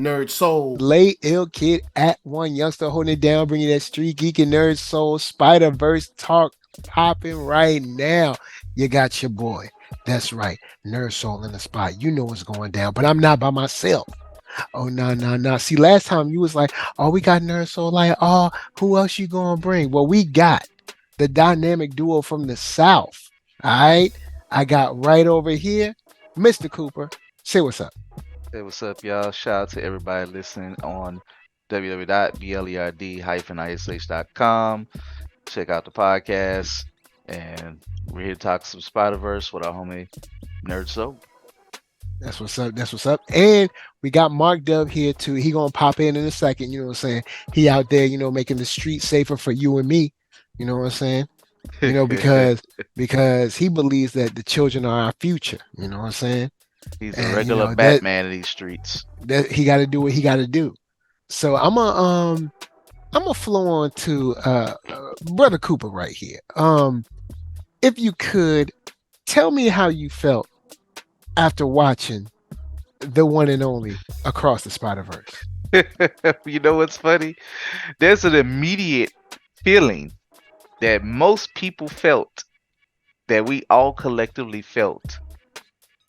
NERDSoul. Late ill kid at OneYoungsta holding it down, bringing that street geek and nerd soul Spider Verse talk popping right now. You got your boy. That's right, Nerd Soul in the spot. You know what's going down, but I'm not by myself. Oh no, no, no. See, last time you was like, oh, we got Nerd Soul. Like, oh, who else you gonna bring? Well, we got the dynamic duo from the South. All right. I got right over here, Mr. Cooper. Say what's up. Hey, what's up, y'all? Shout out to everybody listening on www.blerd-ish.com. Check out the podcast, and we're here to talk some Spider Verse with our homie NERDSoul. That's what's up. That's what's up. And we got Mark Dub here too. He gonna pop in a second. You know what I'm saying? He out there, making the street safer for you and me. You know what I'm saying? Because he believes that the children are our future. You know what I'm saying? He's And a regular Batman in these streets. that he got to do what he got to do. So I'm gonna flow on to brother Cooper right here. If you could tell me how you felt after watching the one and only Across the Spider-Verse. You know what's funny? There's an immediate feeling that most people felt, that we all collectively felt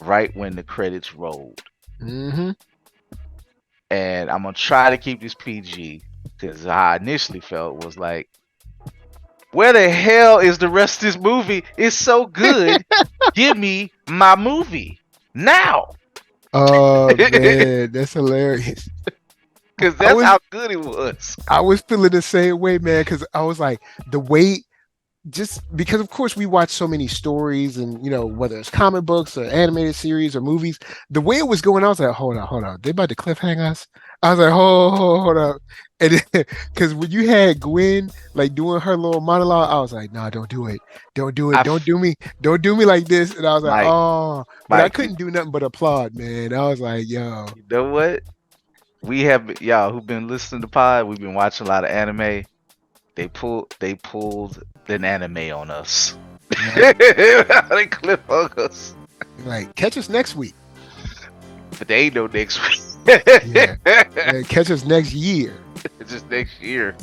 right when the credits rolled. Mm-hmm. And I'm gonna try to keep this PG, because how I initially felt was like, where the hell is the rest of this movie? It's so good. Give me my movie now. Oh man, that's hilarious. Because that's how good it was. I was feeling the same way, man, because I was like, the wait, just because of course we watch so many stories and whether it's comic books or animated series or movies, the way it was going, I was like, hold on, they about to cliffhang us. I was like, hold up. And because when you had Gwen like doing her little monologue, I was like, nah, don't do it, don't do me like this. And I was like, oh, but I couldn't do nothing but applaud, man. I was like, yo, you know what? We have, y'all who've been listening to pod, we've been watching a lot of anime. They pulled an anime on us. They clip on us. Like, catch us next week. But they ain't no next week. Yeah, catch us next year. It's just next year,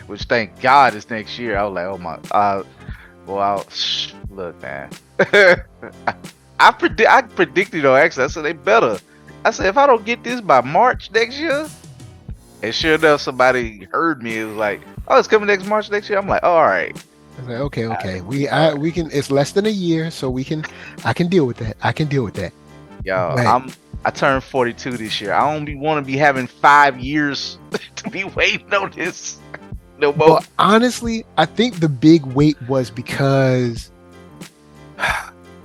which thank God it's next year. I was like, oh my, look, man. I predicted on actually. I said they better. I said if I don't get this by March next year, and sure enough, somebody heard me. It was like, oh, it's coming next March next year. I'm like, oh, all right. I was like, okay, we can. It's less than a year, so I can deal with that. Yo, right. I turned 42 this year. I don't want to be having 5 years to be waiting on this no more. Well, honestly, I think the big wait was because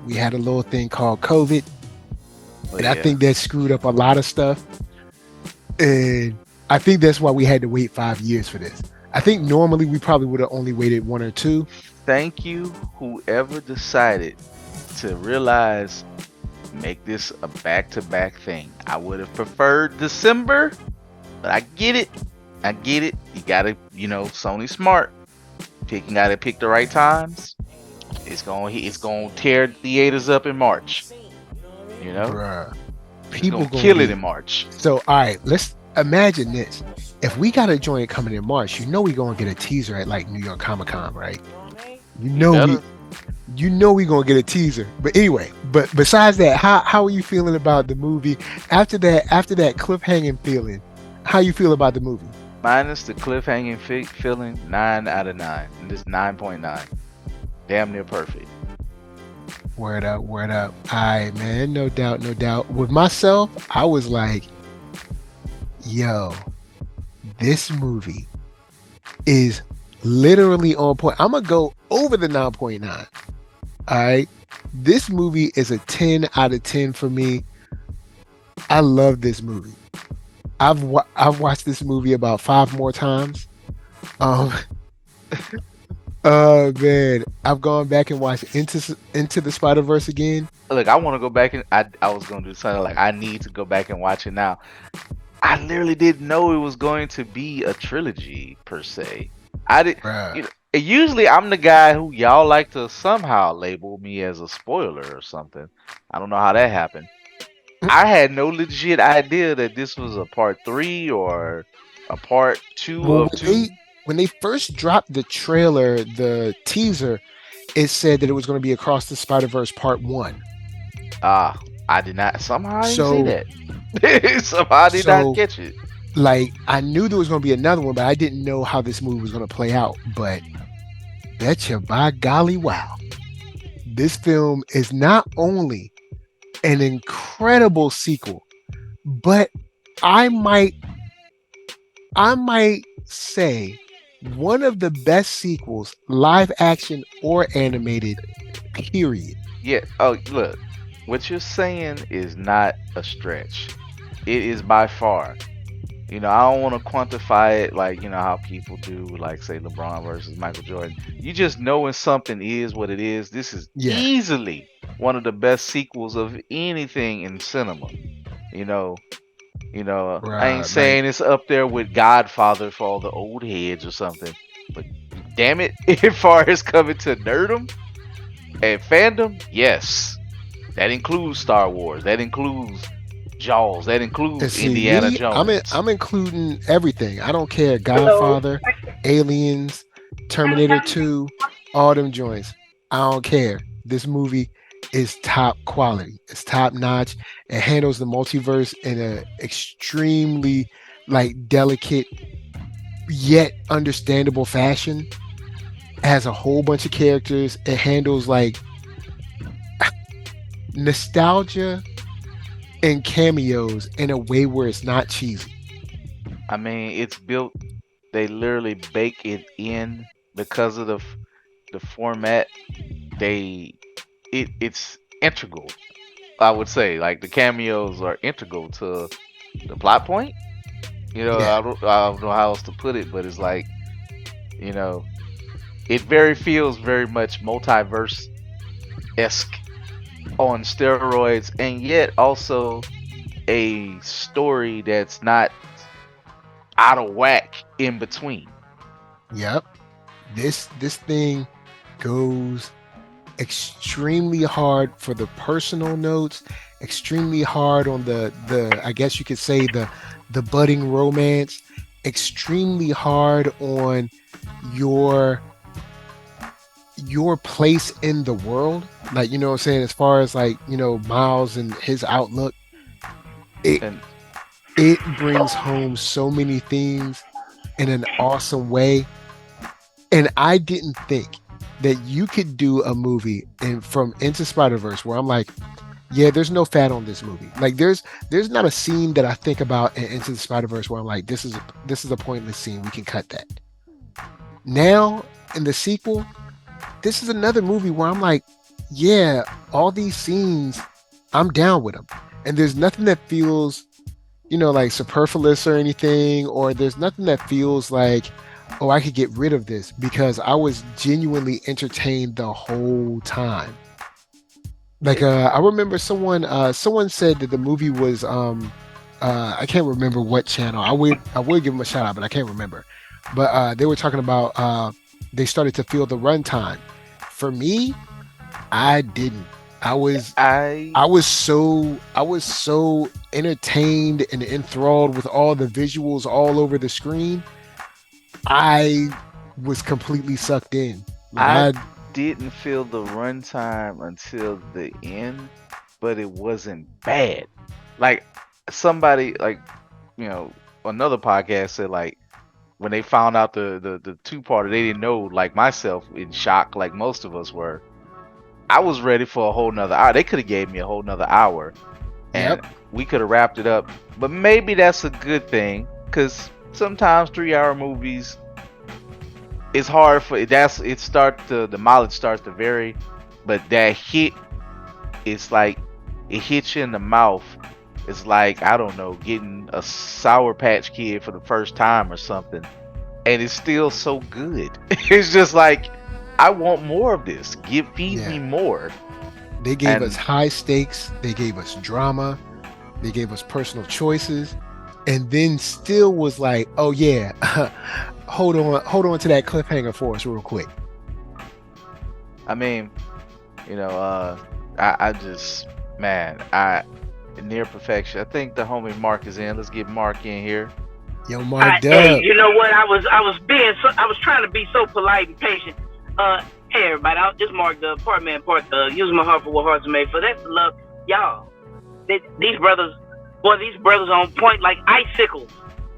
we had a little thing called COVID, and I think that screwed up a lot of stuff. And I think that's why we had to wait 5 years for this. I think normally we probably would have only waited 1 or 2. Thank you, whoever decided to realize, make this a back-to-back thing. I would have preferred December, but I get it. You gotta, Sony smart. Gotta pick the right times. It's gonna tear theaters up in March. Bruh. People gonna kill it in March. So, all right, let's imagine this. If we got a joint coming in March, we gonna get a teaser at like New York Comic Con, right? We gonna get a teaser. But anyway, but besides that, how are you feeling about the movie after that cliffhanging feeling? How you feel about the movie? Minus the cliffhanging feeling, 9 out of 9. And this 9.9. Damn near perfect. Word up. All right, man. No doubt. With myself, I was like, yo, this movie is literally on point. I'm gonna go over the 9.9. All right, this movie is a 10 out of 10 for me. I love this movie. I've watched this movie about 5 more times. Oh man, I've gone back and watched Into the Spider-Verse again. Look, I want to go back and I was gonna do something like I need to go back and watch it now. I literally didn't know it was going to be a trilogy per se. I did. Usually I'm the guy who y'all like to somehow label me as a spoiler or something. I don't know how that happened. I had no legit idea that this was a part three or a part two Well, of two. when they first dropped the trailer, the teaser, it said that it was going to be Across the Spider Verse Part One. Ah, I did not. Somehow I didn't see So that. Somehow I did not so catch it. like I knew there was going to be another one, but I didn't know how this movie was going to play out. But betcha by golly, wow, this film is not only an incredible sequel, but I might I might say one of the best sequels, live action or animated, period. Yeah. Oh, look. What you're saying is not a stretch. It is by far. I don't want to quantify it like, how people do, like, say, LeBron versus Michael Jordan. You just know when something is what it is. This is Yeah, easily one of the best sequels of anything in cinema. You know, I ain't bruh, like saying it's up there with Godfather for all the old heads or something, but damn it, as far as coming to nerdom and fandom, yes, that includes Star Wars, that includes Jaws, that and includes see Indiana me, Jones. I'm including everything. I don't care. Hello. Godfather, Aliens, Terminator 2, all them joints. I don't care. This movie is top quality. It's top notch. It handles the multiverse in a extremely delicate yet understandable fashion. It has a whole bunch of characters. It handles nostalgia and cameos in a way where it's not cheesy. I mean, it's built. They literally bake it in because of the format. It's integral. I would say like the cameos are integral to the plot point. Yeah, I don't know how else to put it, but it's like you know, it very feels very much multiverse esque on steroids, and yet also a story that's not out of whack in between. yep. This thing goes extremely hard for the personal notes, extremely hard on the I guess you could say the budding romance, extremely hard on your your place in the world. Like, you know what I'm saying, as far as Miles and his outlook, it And it brings home so many themes in an awesome way. And I didn't think that you could do a movie from Into Spider Verse where I'm like, yeah, there's no fat on this movie. Like, there's not a scene that I think about in Into the Spider Verse where I'm like, this is a pointless scene. We can cut that. Now in the sequel, this is another movie where I'm like, yeah, all these scenes, I'm down with them, and there's nothing that feels like superfluous or anything, or there's nothing that feels like, oh, I could get rid of this, because I was genuinely entertained the whole time. Like, it, I remember someone said that the movie was I can't remember what channel. I would give them a shout out, but I can't remember. But they were talking about they started to feel the runtime. For me, I didn't. I was I I was so entertained and enthralled with all the visuals all over the screen. I was completely sucked in. Like, I I didn't feel the runtime until the end, but it wasn't bad. Like somebody like another podcast said like when they found out the two-parter, they didn't know, like myself, in shock like most of us were. I was ready for a whole nother hour. They could have gave me a whole nother hour and yep, we could have wrapped it up. But maybe that's a good thing because sometimes 3 hour movies, it's hard for it start to the mileage starts to vary, but that hit, it's like it hits you in the mouth. It's like, I don't know, getting a Sour Patch Kid for the first time or something, and it's still so good. It's just like, I want more of this. Feed yeah. me more. They gave us And high stakes. They gave us drama. They gave us personal choices, and then still was like, oh yeah, hold on to that cliffhanger for us real quick. I mean, I just, man, near perfection. I think the homie Mark is in. Let's get Mark in here. Yo, Mark Hey, Dub. you know what? I was trying to be so polite and patient. Hey everybody, it's Mark the part man, part thug. Use my heart for what hearts are made for. That's the love, y'all. These brothers on point like icicles.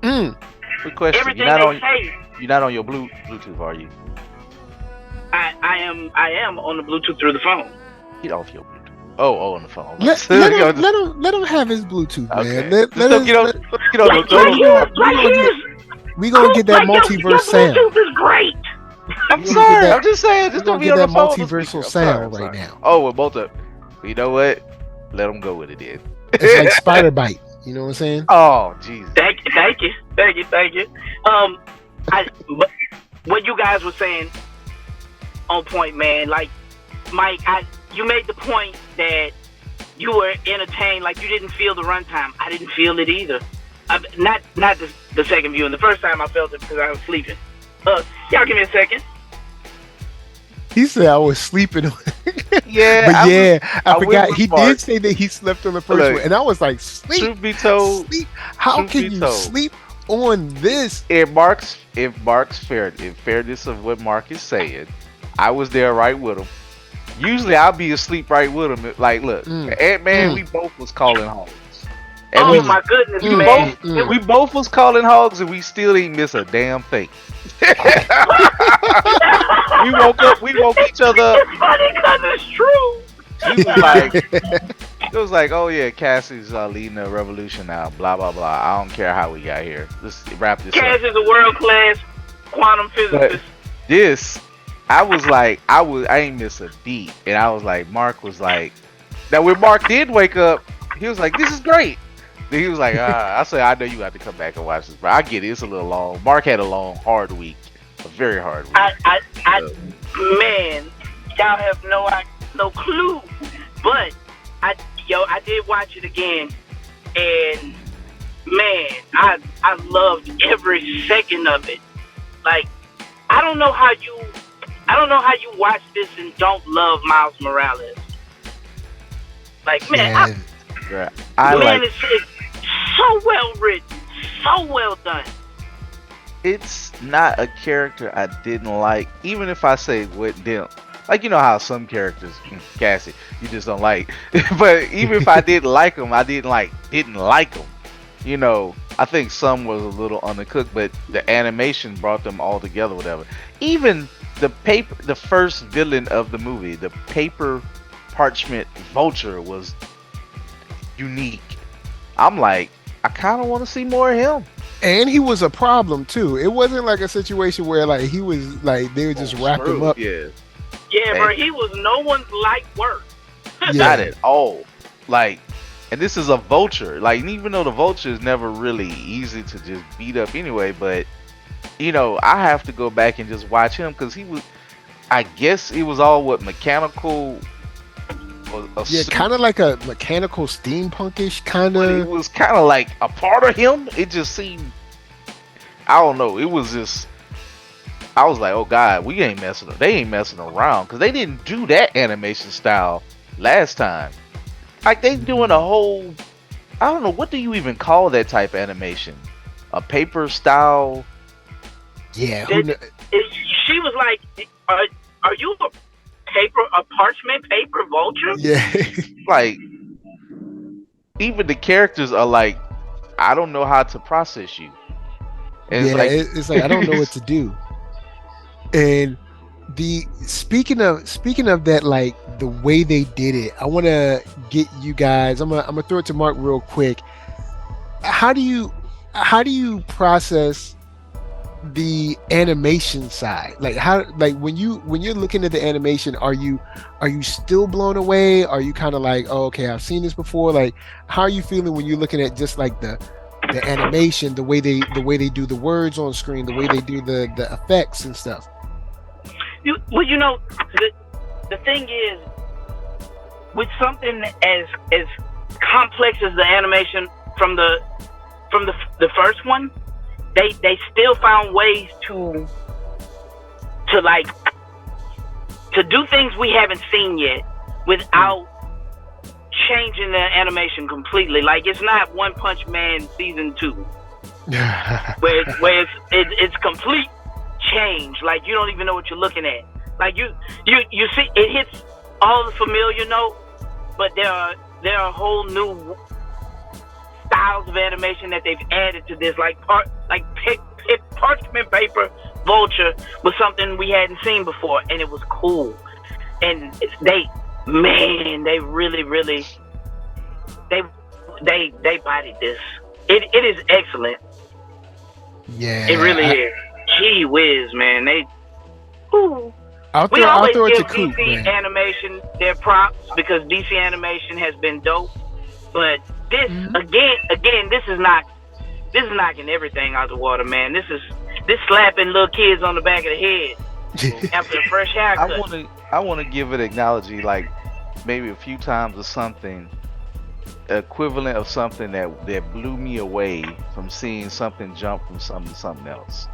Good question. Everything they say. You're not on your Bluetooth, are you? I am on the Bluetooth through the phone. Get off your Bluetooth. Oh, on the phone. Let him have his Bluetooth, Okay. man. We gonna get that multiverse sound. Bluetooth is great. I'm sorry. I'm just saying. Just don't get be on that the phone. multiversal sound right now. Oh, well, both of. You know what? Let them go with it then. It's like spider bite. You know what I'm saying? Oh, Jesus. Thank you. But what you guys were saying on point, man. Like, Mike, you made the point that you were entertained, like you didn't feel the runtime. I didn't feel it either. Not the second viewing. The first time I felt it because I was sleeping. Y'all give me a second. He said I was sleeping. Yeah, I forgot. He did say that he slept on the first one, and I was like, sleep. Truth be told, sleep. How can you sleep on this? In fairness of what Mark is saying, I was there right with him. Usually I'll be asleep right with him. Like, look, Ant-Man, we both was calling hogs. And my goodness, man. We both was calling hogs, and we still didn't miss a damn thing. we woke each other up. It's funny because it's true. It was like, oh yeah, Cassie's leading the revolution now. Blah blah blah. I don't care how we got here. Let's wrap this up. Cass is a world class quantum physicist. But this, I was like, I ain't miss a beat, and I was like, Mark was like, now when Mark did wake up, he was like, this is great. Then he was like, I said, I know you have to come back and watch this, but I get it. It's a little long. Mark had a long, hard week, a very hard week. Man, y'all have no clue, but I did watch it again, and man, I loved every second of it. Like, I don't know how you watch this and don't love Miles Morales. Like, man, it's so well written, so well done. It's not a character I didn't like, even if I say what didn't. Like, you know how some characters, Cassie, you just don't like. But even if I didn't like them, I didn't like them. You know, I think some was a little undercooked, but the animation brought them all together, whatever. Even the first villain of the movie, the paper parchment vulture, was unique. I'm like, I kind of want to see more of him. And he was a problem too. It wasn't like a situation where like he was like they would just wrap him up. Yeah, bro, he was no one's light work. Not at all. Like, and this is a vulture. Like, even though the vulture is never really easy to just beat up anyway, but you know, I have to go back and just watch him because he was. I guess it was all mechanical. Kind of like a mechanical steampunkish kind of. It was kind of like a part of him. It just seemed. I don't know. It was just. I was like, oh god, they ain't messing around because they didn't do that animation style last time. Like, they doing a whole. I don't know, what do you even call that type of animation? A paper style. Yeah. She was like, are you a parchment paper vulture? Yeah. Like, even the characters are like, I don't know how to process you. And it's like I don't know what to do. And speaking of that, like the way they did it, I want to get you guys. I'm gonna throw it to Mark real quick. How do you process the animation side? Like when you're looking at the animation, are you still blown away? Are you kind of like, oh, okay, I've seen this before? Like, how are you feeling when you're looking at just like the animation, the way they do the words on screen, the way they do the effects and stuff? Well, you know, the thing is, with something as complex as the animation from the first one, they still found ways to do things we haven't seen yet without changing the animation completely. Like it's not One Punch Man season 2, where it's complete change. Like you don't even know what you're looking at. Like you see it hits all the familiar notes, but there are whole new styles of animation that they've added to this. Like parchment paper vulture was something we hadn't seen before, and it was cool. And they really they bodied this. It is excellent. Yeah, it really is. Gee whiz, man. I'll We throw always it to give Coop, DC man. animation their props because DC animation has been dope. But this again, this is knocking everything out the water, man. This slapping little kids on the back of the head after a fresh haircut. I want to give it an analogy, like maybe a few times or something equivalent of something that blew me away from seeing something jump from something to something else.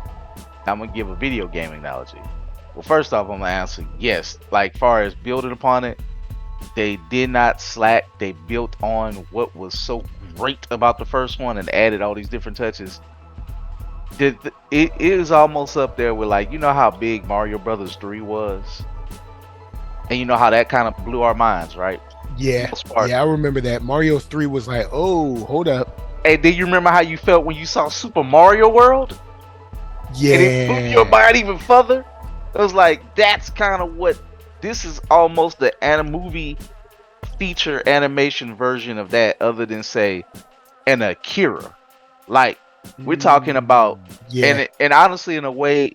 I'm gonna give a video game analogy. Well, first off, I'm gonna answer yes. Like far as building upon it, they did not slack. They built on what was so great about the first one and added all these different touches. It is almost up there with, like, you know how big Mario Brothers 3 was, and you know how that kind of blew our minds, right? Yeah, I remember that. Mario 3 was like, oh, hold up. Hey, do you remember how you felt when you saw Super Mario World? Yeah, and it blew your mind even further. It was like, that's kind of what this is, almost the movie feature animation version of that, other than say an Akira. Like we're talking about, and honestly, in a way,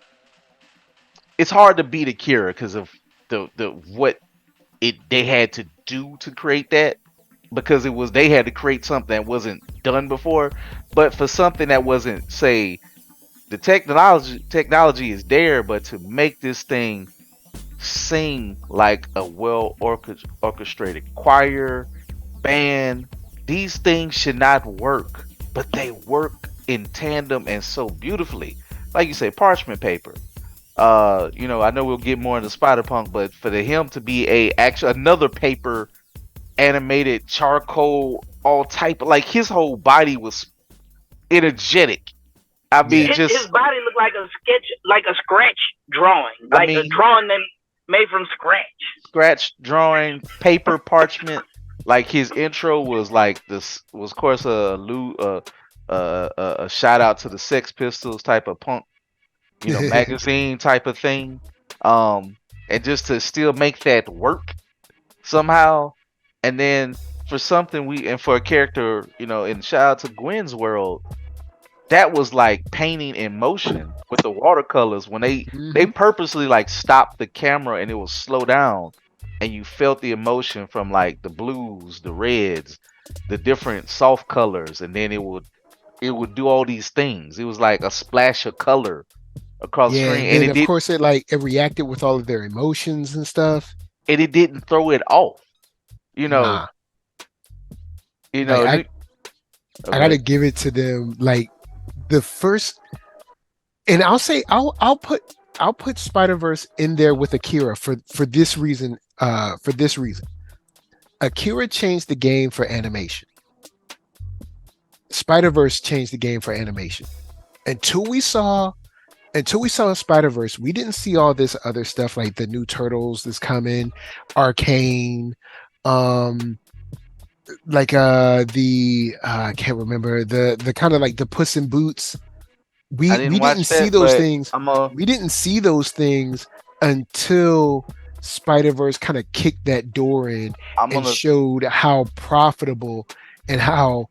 it's hard to beat Akira because of the what they had to do to create that, because they had to create something that wasn't done before. But for something that wasn't, say, the technology is there, but to make this thing sing like a well orchestrated choir, band, these things should not work, but they work in tandem and so beautifully. Like you say, parchment paper. I know we'll get more into Spider-Punk, but for him to be another paper animated charcoal, all type, like his whole body was energetic. I mean, his body looked like a scratch drawing, a drawing that made from scratch. Scratch drawing, paper, parchment. Like his intro was like this was, of course, a shout out to the Sex Pistols type of punk, magazine type of thing. And just to still make that work somehow, and then for something for a character, and shout out to Gwen's world. That was like painting in motion with the watercolors when they purposely like stopped the camera and it would slow down, and you felt the emotion from like the blues, the reds, the different soft colors, and then it would do all these things. It was like a splash of color across the screen, and of course it reacted with all of their emotions and stuff, and it didn't throw it off. Nah. I gotta give it to them. Like the first, and I'll say I'll put Spider-Verse in there with Akira for this reason. Akira changed the game for animation. Spider-Verse changed the game for animation. Until we saw Spider-Verse, we didn't see all this other stuff like the new Turtles that's coming, Arcane, I can't remember the kind of like the Puss in Boots. We didn't see those things. We didn't see those things until Spider-Verse kind of kicked that door in and showed how profitable and how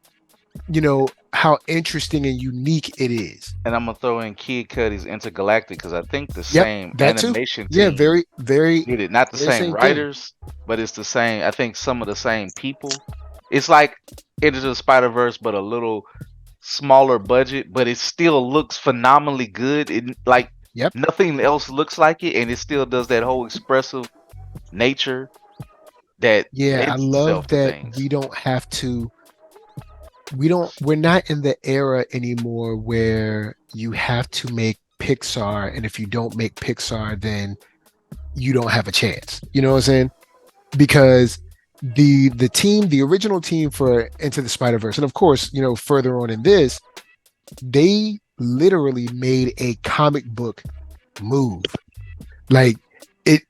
interesting and unique it is. And I'm gonna throw in Kid Cudi's Intergalactic, because I think the same animation team. Yeah, very, very. Did it. Not the same writers, but it's the same. I think some of the same people. It's like Into the Spider-Verse, but a little smaller budget, but it still looks phenomenally good. Nothing else looks like it, and it still does that whole expressive nature. I love that we don't have to. We're not in the era anymore where you have to make Pixar, and if you don't make Pixar, then you don't have a chance. You know what I'm saying? Because the original team for Into the Spider-Verse, and of course, further on in this, they literally made a comic book move. Like it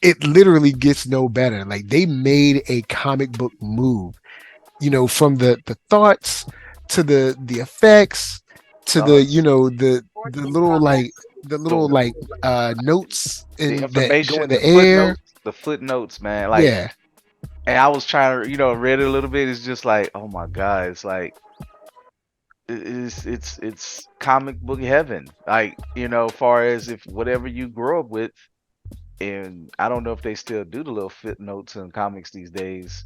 it literally gets no better. Like they made a comic book move, from the thoughts to the effects to the Thoughts, you know the little notes the and that go in information, the air. the footnotes, man. Like, Yeah. and I was trying to, read it a little bit. It's just like, oh my god, it's like it's comic book heaven. Like, far as if whatever you grow up with, and I don't know if they still do the little footnotes in comics these days,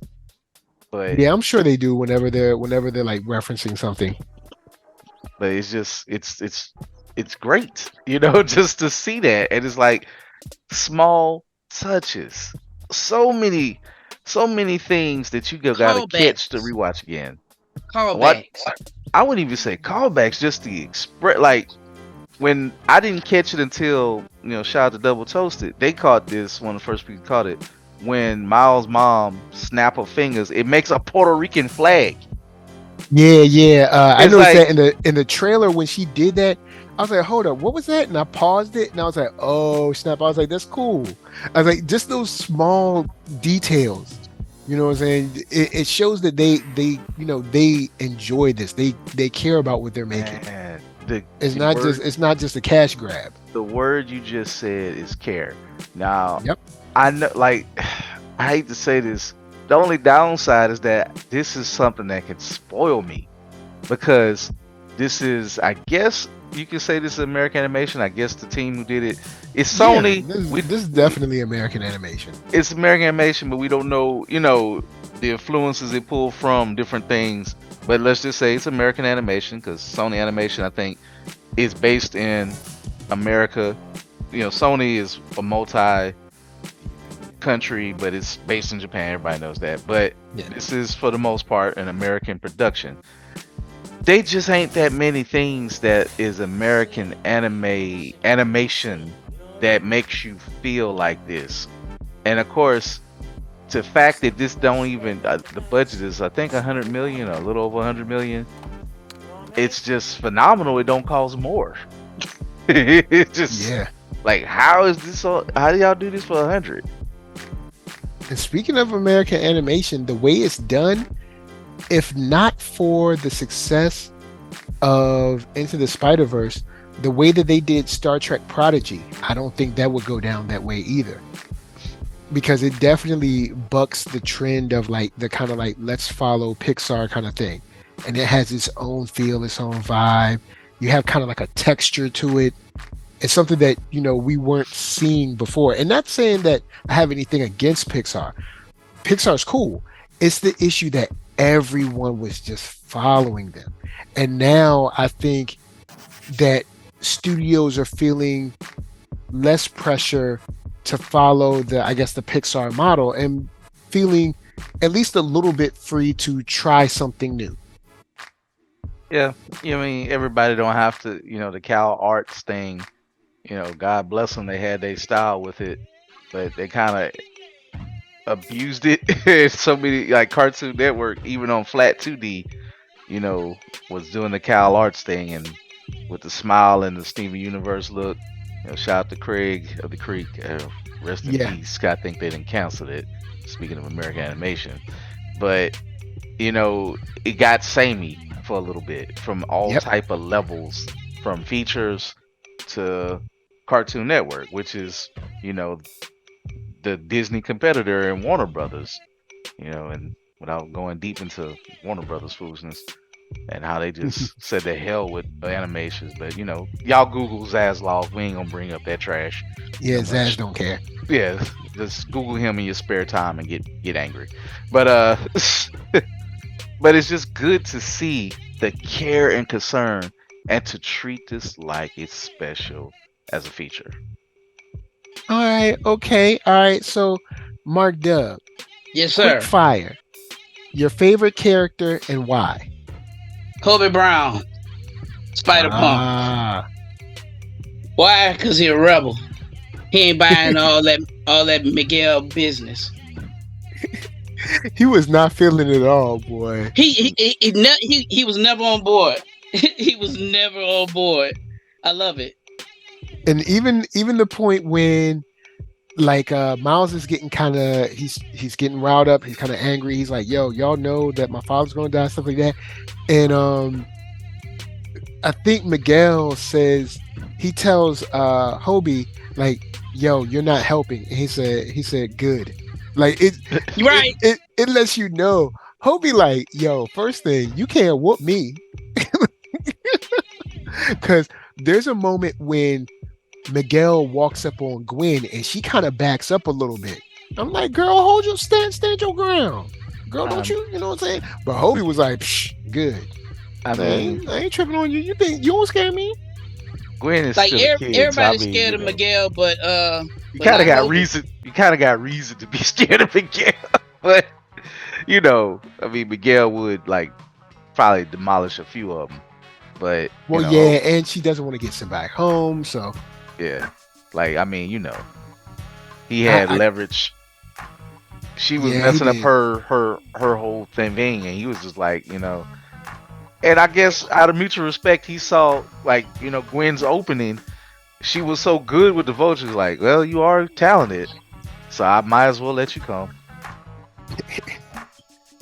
but Yeah, I'm sure they do whenever they're like referencing something. it's just it's great, just to see that, and it's like small touches, so many things that you gotta catch to Callbacks. rewatch again. What Callbacks. I wouldn't even say callbacks, just the express. Like when I didn't catch it until shout out to Double Toasted. They caught this, one of the first people caught it, when Miles' mom snap her fingers. It makes a Puerto Rican flag. Yeah, yeah. I It's noticed like, that in the trailer when she did that. I was like, hold up, what was that? And I paused it and I was like, oh snap. I was like, that's cool. I was like, just those small details. You know what I'm saying? It shows that they enjoy this. They care about what they're making. man, It's not just a cash grab. the word you just said is care. Now, Yep. I know, like, I hate to say this. The only downside is that this is something that can spoil me, because this is, I guess you can say this is American animation. I guess the team who did it is Sony. Yeah, this is definitely American animation. It's American animation, but we don't know, the influences it pulled from different things. But let's just say it's American animation, because Sony Animation, I think, is based in America. Sony is a multi-country, but it's based in Japan. Everybody knows that. But Yeah. this is, for the most part, an American production. They just ain't that many things that is American animation that makes you feel like this. And of course, the fact that this don't even the budget is, I think, 100 million, or a little over 100 million. It's just phenomenal. It don't cost more. It's just Yeah. like, how is this? How do y'all do this for 100? And speaking of American animation, the way it's done, if not for the success of Into the Spider-Verse, the way that they did Star Trek Prodigy, I don't think that would go down that way either. Because it definitely bucks the trend of like the kind of like let's follow Pixar kind of thing. And it has its own feel, its own vibe. You have kind of like a texture to it. It's something that, we weren't seeing before. And not saying that I have anything against Pixar. Pixar's cool. It's the issue that everyone was just following them. And now I think that studios are feeling less pressure to follow the Pixar model, and feeling at least a little bit free to try something new. Yeah, I mean, everybody don't have to, the Cal Arts thing. God bless them, they had their style with it, but they kind of abused it. So many, like Cartoon Network, even on flat 2D, was doing the Cal Arts thing, and with the smile and the Steven Universe look. Shout out to Craig of the Creek. Rest in peace. I think they didn't cancel it. Speaking of American animation, but it got samey for a little bit from all type of levels, from features to Cartoon Network, which is the Disney competitor in Warner Brothers. And without going deep into Warner Brothers foolishness and how they just said the hell with animations, but y'all Google Zaslav. We ain't gonna bring up that trash. Yeah, Zaz don't care. Yeah, just Google him in your spare time and get angry. But but it's just good to see the care and concern, and to treat this like it's special as a feature. All right, okay, all right. So, Mark Dub, Yes, sir. quick fire. Your favorite character and why? Kobe Brown, Spider Punk. Ah, Why? Because he a rebel. He ain't buying all that Miguel business. He was not feeling it all, boy. He was never on board. He was never on board. I love it. And even the point when like Miles is getting kind of he's getting riled up, he's kind of angry, he's like, yo, y'all know that my father's gonna die, stuff like that. And I think Miguel says, he tells Hobie like, yo, you're not helping. And he said good. Like it Right. it lets you know. Hobie like, yo, first thing, you can't whoop me. Because there's a moment when Miguel walks up on Gwen and she kind of backs up a little bit. I'm like, girl, hold your stand your ground. Girl, don't you know what I'm saying? But Hobie was like, psh, good. I mean, I ain't tripping on you. You think you won't scare me? Gwen is Like still a kid, everybody's so I mean, scared of Miguel, but you but kind of not got Hobie. reason. You kind of got reason to be scared of Miguel, but you know, I mean, Miguel would like probably demolish a few of them, but Well, you know, yeah, and she doesn't want to get sent back home, so yeah, like I mean, you know, he had leverage. She was messing up her whole thing, and he was just like, you know. And I guess out of mutual respect, he saw like, you know, Gwen's opening. She was so good with the vultures, like, well, you are talented, so I might as well let you come.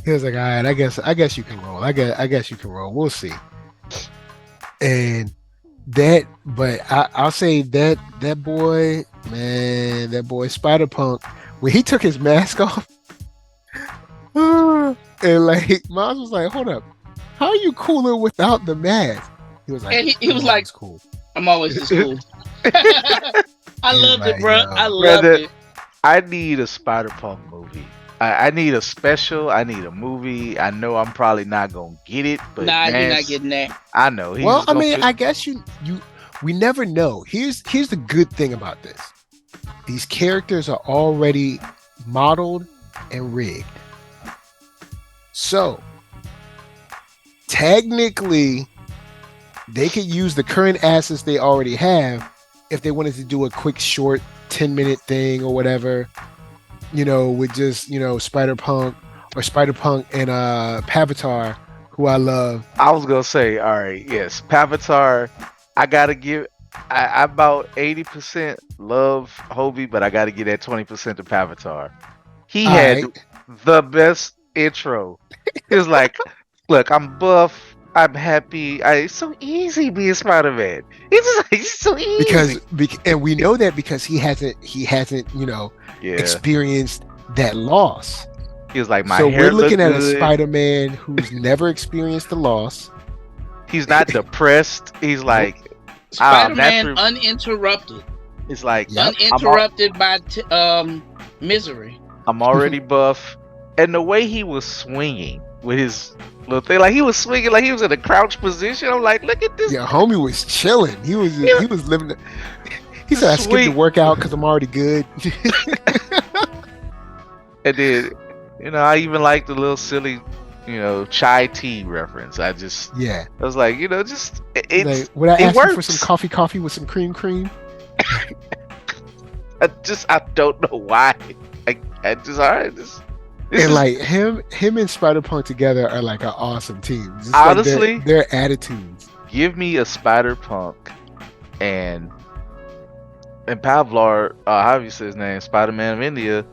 he was like, all right, I guess you can roll. I guess you can roll. We'll see. And that, but I'll say that boy, man, that boy Spider Punk, when he took his mask off, and like Miles was like, hold up, how are you cooler without the mask? He was like, And he was like, cool. I'm always this cool. I loved it, bro. I loved Brother, it. I need a Spider Punk movie. I need a special. I need a movie. I know I'm probably not gonna get it, but Nah, man, you're not getting that. I know. He's Well, I gonna mean, fit- I guess we never know. Here's the good thing about this. These characters are already modeled and rigged. So technically they could use the current assets they already have if they wanted to do a quick short 10-minute thing or whatever, you know, with just, you know, Spider-Punk and Pavitar, who I love. I was gonna say, all right, yes, Pavitar. I gotta give. I about 80% love Hobie, but I gotta give that 20% to Pavitar. He All had right. the best intro. He was like, "Look, I'm buff. I'm happy. It's so easy being Spider-Man. It's just like, it's so easy." And we know that because he hasn't you know, Yeah, experienced that loss. he was like, "My So hair we're looking look at good." a Spider-Man who's never experienced the loss. He's not depressed. He's like, Spider-Man naturally- uninterrupted. it's like, Yep. Uninterrupted by misery. I'm already buff. And the way he was swinging with his little thing, like he was swinging like he was in a crouch position. I'm like, look at this. Yeah, homie was chilling. He was living. He said, "I skipped the Sweet. workout because I'm already good." And then, you know, I even like the little silly, you know, chai tea reference. I Yeah. was like, you know, just it's Like, would I it ask you for works. some coffee with some cream? I don't know why. I just all right. This And is, like him and Spider-Punk together are like an awesome team. Just Honestly, like their attitudes. give me a Spider Punk and Pavlar, how do you say his name? Spider-Man of India.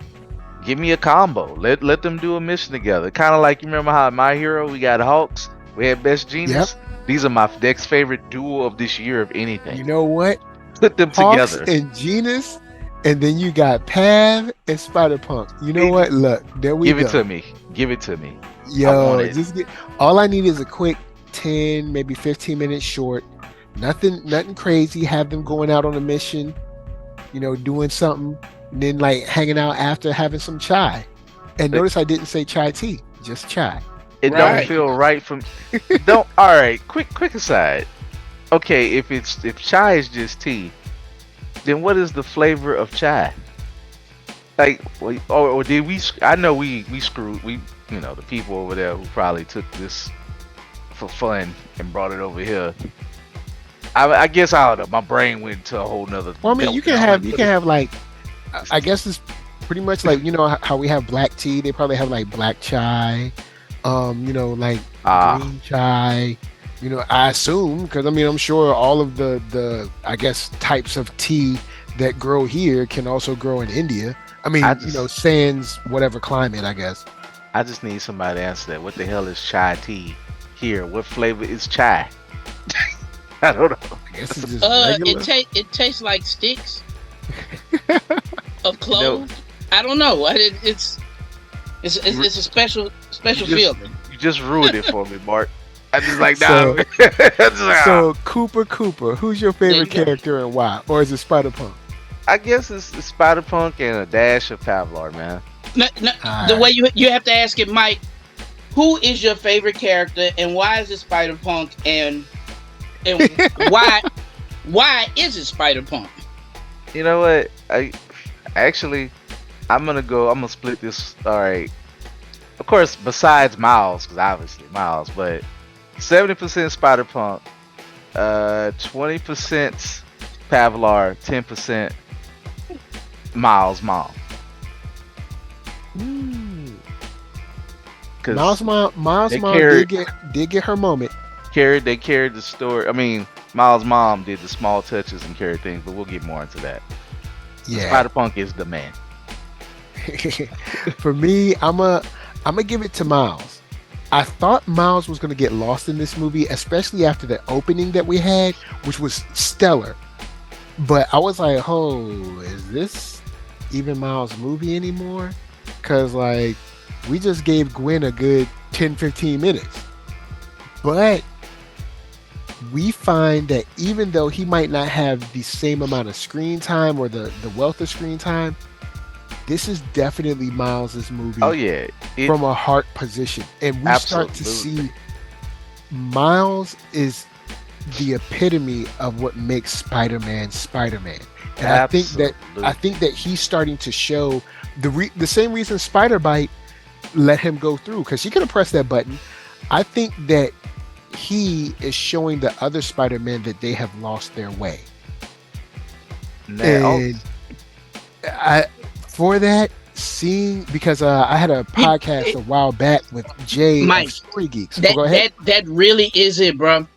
Give me a combo. Let them do a mission together. Kind of like, you remember how in My Hero we got Hawks, we had Best Genius. These are my next favorite duo of this year of anything. You know what? Put them Hawks together. and Genus, and then you got Pav and Spider-Punk. You know what? Look, there we Give go. it to me. Give it to me. I Yo, want it. just get. All I need is a quick 10, maybe 15-minute short. Nothing crazy. Have them going out on a mission, you know, doing something, and then like hanging out after having some chai. And notice I didn't say chai tea, just chai. It don't Right. feel right from. Don't. All right. Quick aside. Okay, if chai is just tea, then what is the flavor of chai? Like, or did we? I know we screwed. You know, the people over there who probably took this for fun and brought it over here. I guess I don't know. My brain went to a whole nother. Well, I mean, you can have like, I guess it's pretty much like how we have black tea. They probably have like black chai, like green chai. I assume because I'm sure all of the I guess types of tea that grow here can also grow in India. Sans whatever climate, I guess. I just need somebody to answer that. What the hell is chai tea here? What flavor is chai? I don't know. I guess it's just regular. It tastes like sticks of cloves. I don't know. It's a special feeling. You just ruined it for me, Mark. I just like So Cooper, who's your favorite character and why? Or is it Spider-Punk? I guess it's Spider-Punk and a dash of Pavlov, man. The way you have to ask it, Mike. Who is your favorite character and why is it Spider-Punk and why is it Spider-Punk? You know what? I'm gonna split this. All right. Of course, besides Miles, because obviously Miles, but 70% Spider-Punk, 20% Pavlar, 10% Miles' mom. Miles' mom did get her moment. They carried the story. I mean, Miles' mom did the small touches and carried things, but we'll get more into that. Yeah, Spider-Punk is the man. For me, I'm gonna give it to Miles. I thought Miles was gonna get lost in this movie, especially after the opening that we had, which was stellar. But I was like, oh, is this even Miles' movie anymore? Because like we just gave Gwen a good 10-15 minutes. But we find that even though he might not have the same amount of screen time or the wealth of screen time, this is definitely Miles' movie. Oh yeah, from a heart position, and we start to see Miles is the epitome of what makes Spider-Man Spider-Man. And I think that he's starting to show the same reason Spider-Bite let him go through, because he could have pressed that button. I think that he is showing the other Spider-Man that they have lost their way. Now, because I had a podcast a while back with Jay Mike, of StreetGeek. Go ahead. That really is it, bro.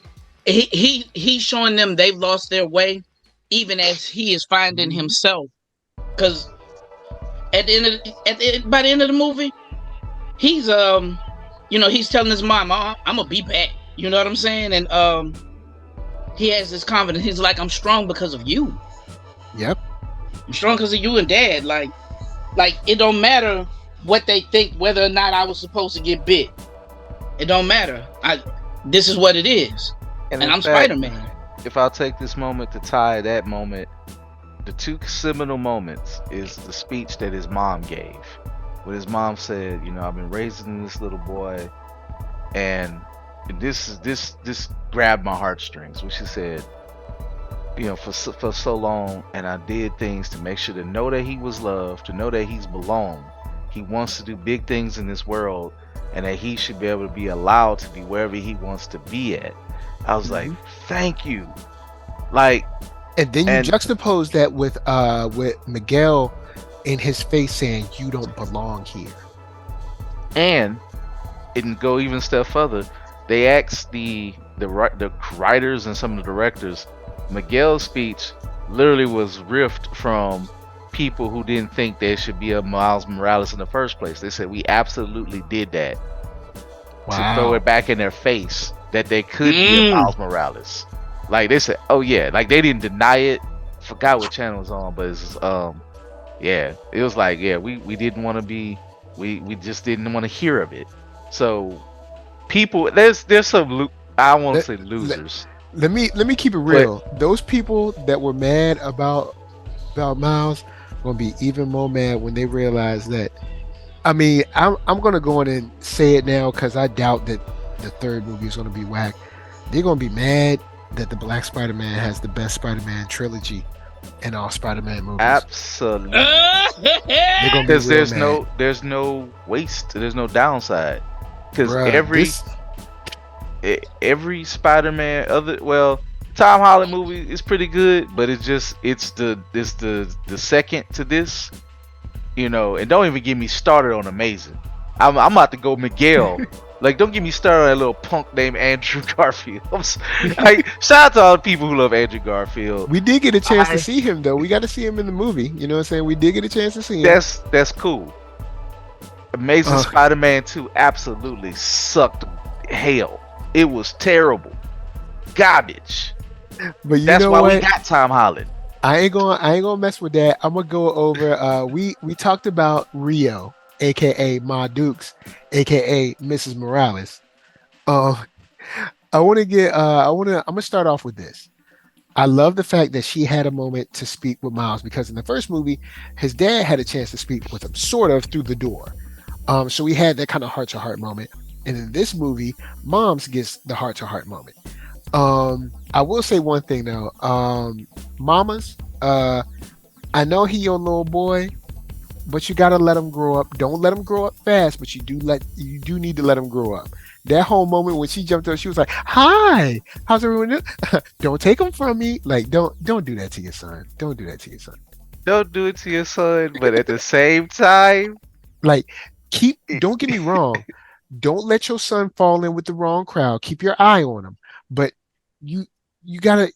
He's showing them they've lost their way, even as he is finding himself. Because by the end of the movie, he's he's telling his mom, I'm gonna be back. You know what I'm saying? And he has this confidence. He's like, I'm strong because of you. Yep. I'm strong because of you and Dad. Like it don't matter what they think, whether or not I was supposed to get bit. It don't matter. This is what it is. And I'm Spider-Man. If I'll take this moment to tie that moment, the two seminal moments is the speech that his mom gave. When his mom said, I've been raising this little boy, and this grabbed my heartstrings. When she said, for so long, and I did things to make sure to know that he was loved, to know that he's belonged. He wants to do big things in this world, and that he should be able to be allowed to be wherever he wants to be at. I was like, thank you. And then you juxtapose that with Miguel in his face saying, you don't belong here. And it can go even a step further. They asked the writers and some of the directors, Miguel's speech literally was riffed from people who didn't think there should be a Miles Morales in the first place. They said, we absolutely did that to throw it back in their face that they could be a Miles Morales. Like they said, oh yeah, like they didn't deny it. Forgot what channel it was on, but it's it was like, we didn't want to be, we just didn't want to hear of it. So people, there's some I won't say losers. Let me keep it real. Those people that were mad about Miles gonna be even more mad when they realize that. I mean, I'm gonna go in and say it now because I doubt that the third movie is gonna be whack. They're gonna be mad that the Black Spider-Man has the best Spider-Man trilogy in all Spider-Man movies. Absolutely. Because there's no waste, there's no downside. Because every Spider-Man Tom Holland movie is pretty good, but it's the second to this. And don't even get me started on Amazing. I'm about to go Miguel. Like, don't get me started on that little punk named Andrew Garfield. Like, shout out to all the people who love Andrew Garfield. We did get a chance to I- see him though. We got to see him in the movie. You know what I'm saying? We did get a chance to see him. That's cool. Amazing Spider-Man 2 absolutely sucked hell. It was terrible. Garbage. But you That's know why what? we got Tom Holland. I ain't gonna mess with that. I'm gonna go over. We talked about Rio, aka Ma Dukes, aka Mrs. Morales. Um, I'm gonna start off with this. I love the fact that she had a moment to speak with Miles because in the first movie, his dad had a chance to speak with him, sort of through the door. So we had that kind of heart to heart moment. And in this movie, Moms gets the heart to heart moment. I will say one thing though. Mamas, I know he your little boy, but you gotta let him grow up. Don't let him grow up fast, but you do need to let him grow up. That whole moment when she jumped up, she was like, "Hi, how's everyone doing?" Don't take him from me. Like, don't do that to your son. Don't do that to your son. Don't do it to your son, but at the same time, Like, don't get me wrong. Don't let your son fall in with the wrong crowd. Keep your eye on him. But you gotta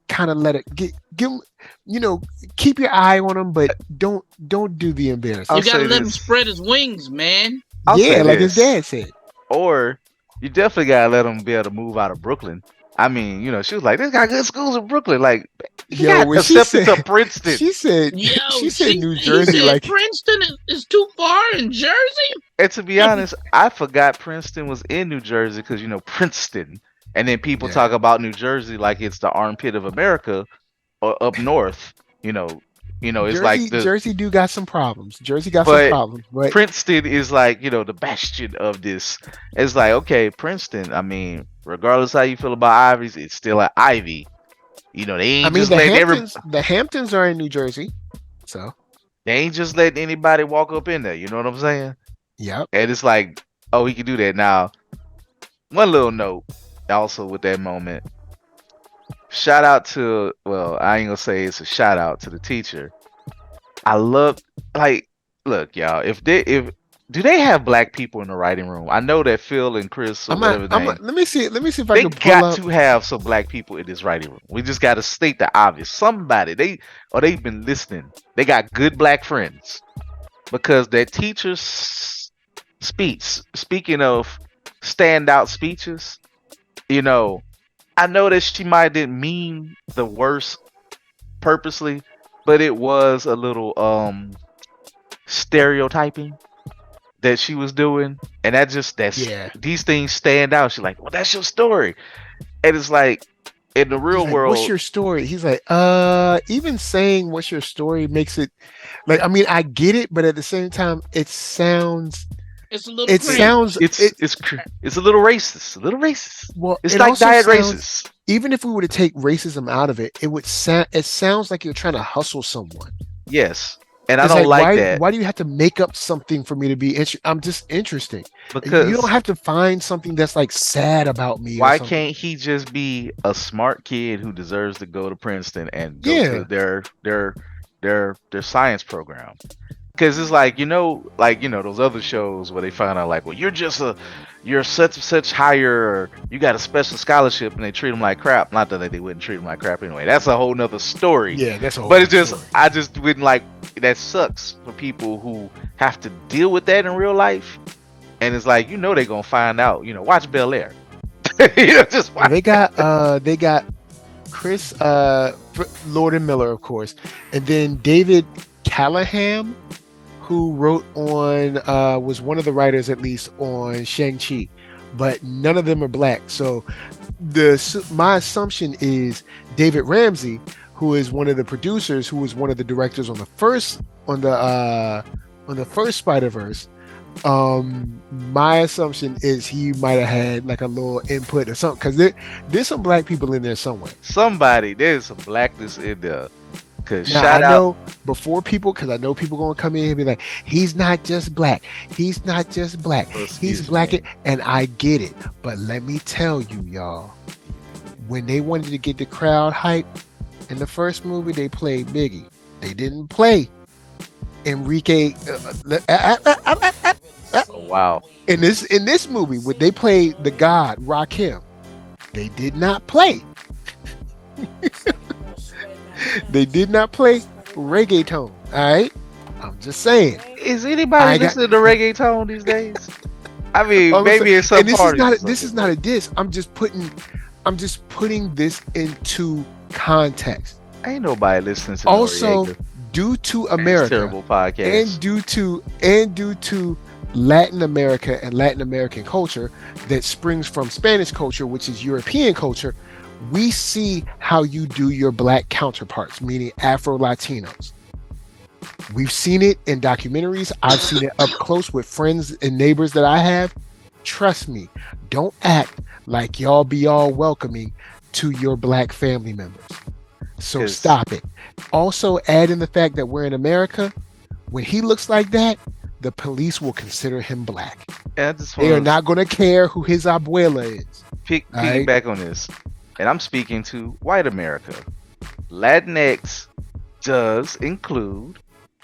kind of let it get him, keep your eye on him, but don't do the embarrassment. I'll You gotta say let him this. spread his wings, man. I'll Yeah, say like his this. dad said. Or you definitely gotta let him be able to move out of Brooklyn. I mean, she was like, "This got good schools in Brooklyn." Like, he got When she accepted to said, Princeton. she said, Yo, she said New he Jersey, said like, Princeton is too far in Jersey. And to be honest, I forgot Princeton was in New Jersey because Princeton, and then people yeah. talk about New Jersey like it's the armpit of America or up north. It's like Jersey do got some problems. Jersey got some but problems, but Princeton is like the bastion of this. It's like, okay, Princeton. I mean, regardless how you feel about Ivies, it's still an Ivy. They ain't I mean just letting the Hamptons are in New Jersey, so they ain't just letting anybody walk up in there. You know what I'm saying? yep. And it's like, oh, he can do that now. One little note, also with that moment. Shout out to, well, I ain't gonna say it's a shout out to the teacher. I love, look, y'all. If do they have black people in the writing room? I know that Phil and Chris or whatever name. Let me see if I They can pull got up. to have some black people in this writing room. We just got to state the obvious. Somebody they've been listening. They got good black friends because that teacher's speech. Speaking of standout speeches, I know that she might didn't mean the worst purposely, but it was a little stereotyping that she was doing, and Yeah. these things stand out. She's like, well, that's your story, and it's like in the He's real like, world, what's your story? He's like, even saying what's your story makes it like, I mean, I get it, but at the same time, it sounds It's a little it cringe. sounds it's a little racist, well, It's it like also diet sounds, racist. even if we were to take racism out of it, it sounds like you're trying to hustle someone. Yes, and I It's don't like why that why do you have to make up something for me to be I'm just interesting. You because don't have to find something that's like sad about me or why something. can't he just be a smart kid who deserves to go to Princeton and go Yeah. to their science program? Because it's like those other shows where they find out like, well, you're such higher, or you got a special scholarship, and they treat them like crap. Not that they wouldn't treat them like crap anyway. That's a whole nother story. Yeah, that's a whole But it's other just story. I just wouldn't like that. Sucks for people who have to deal with that in real life. And it's like they're gonna find out. Watch Bel Air. Just watch. They got Chris Lord and Miller, of course, and then David Callahan, who wrote on was one of the writers at least on Shang-Chi, but none of them are black. So my assumption is David Ramsey, who is one of the producers, who was one of the directors on the first Spider-Verse. My assumption is he might have had like a little input or something, because there's some black people in there somewhere. There's some blackness in there. Cause Now, shout I out. know before people, because I know people gonna come in and be like, he's not just black. He's not just black. Oh, He's excuse black, me. and I get it. But let me tell you, y'all, when they wanted to get the crowd hype in the first movie, they played Biggie. They didn't play Enrique. Oh, wow. In this movie, when they play the god Rakim, they did not play. They did not play reggaeton. All right, I'm just saying. Is anybody listening to reggaeton these days? I mean, maybe in some and this is parties. not this is not a diss. I'm just putting this into context. Ain't nobody listening to Also, Noriega. due to America Terrible podcast. and due to Latin America and Latin American culture that springs from Spanish culture, which is European culture, we see how you do your black counterparts, meaning Afro-Latinos. We've seen it in documentaries. I've seen it up close with friends and neighbors that I have. Trust me, don't act like y'all be all welcoming to your black family members. So stop it. Also, add in the fact that we're in America. When he looks like that, the police will consider him black. They are not going to care who his abuela is. Piggyback on this. And I'm speaking to white America. Latinx does include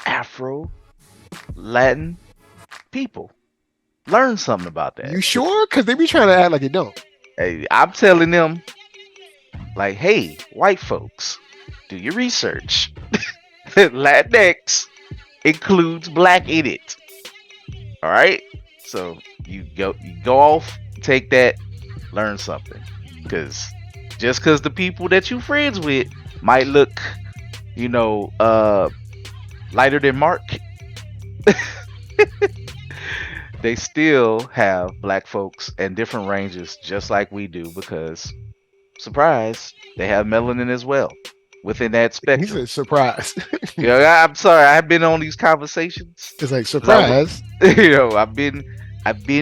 Afro Latin people. Learn something about that. You sure? Because they be trying to act like it don't. Hey, I'm telling them, like, hey, white folks, do your research. Latinx includes black in it. All right? So you go off, take that, learn something. Because just because the people that you friends with might look, lighter than Mark, they still have black folks and different ranges just like we do, because surprise, they have melanin as well within that spectrum. He's a surprise. I'm sorry, I've been on these conversations. It's like surprise. I've been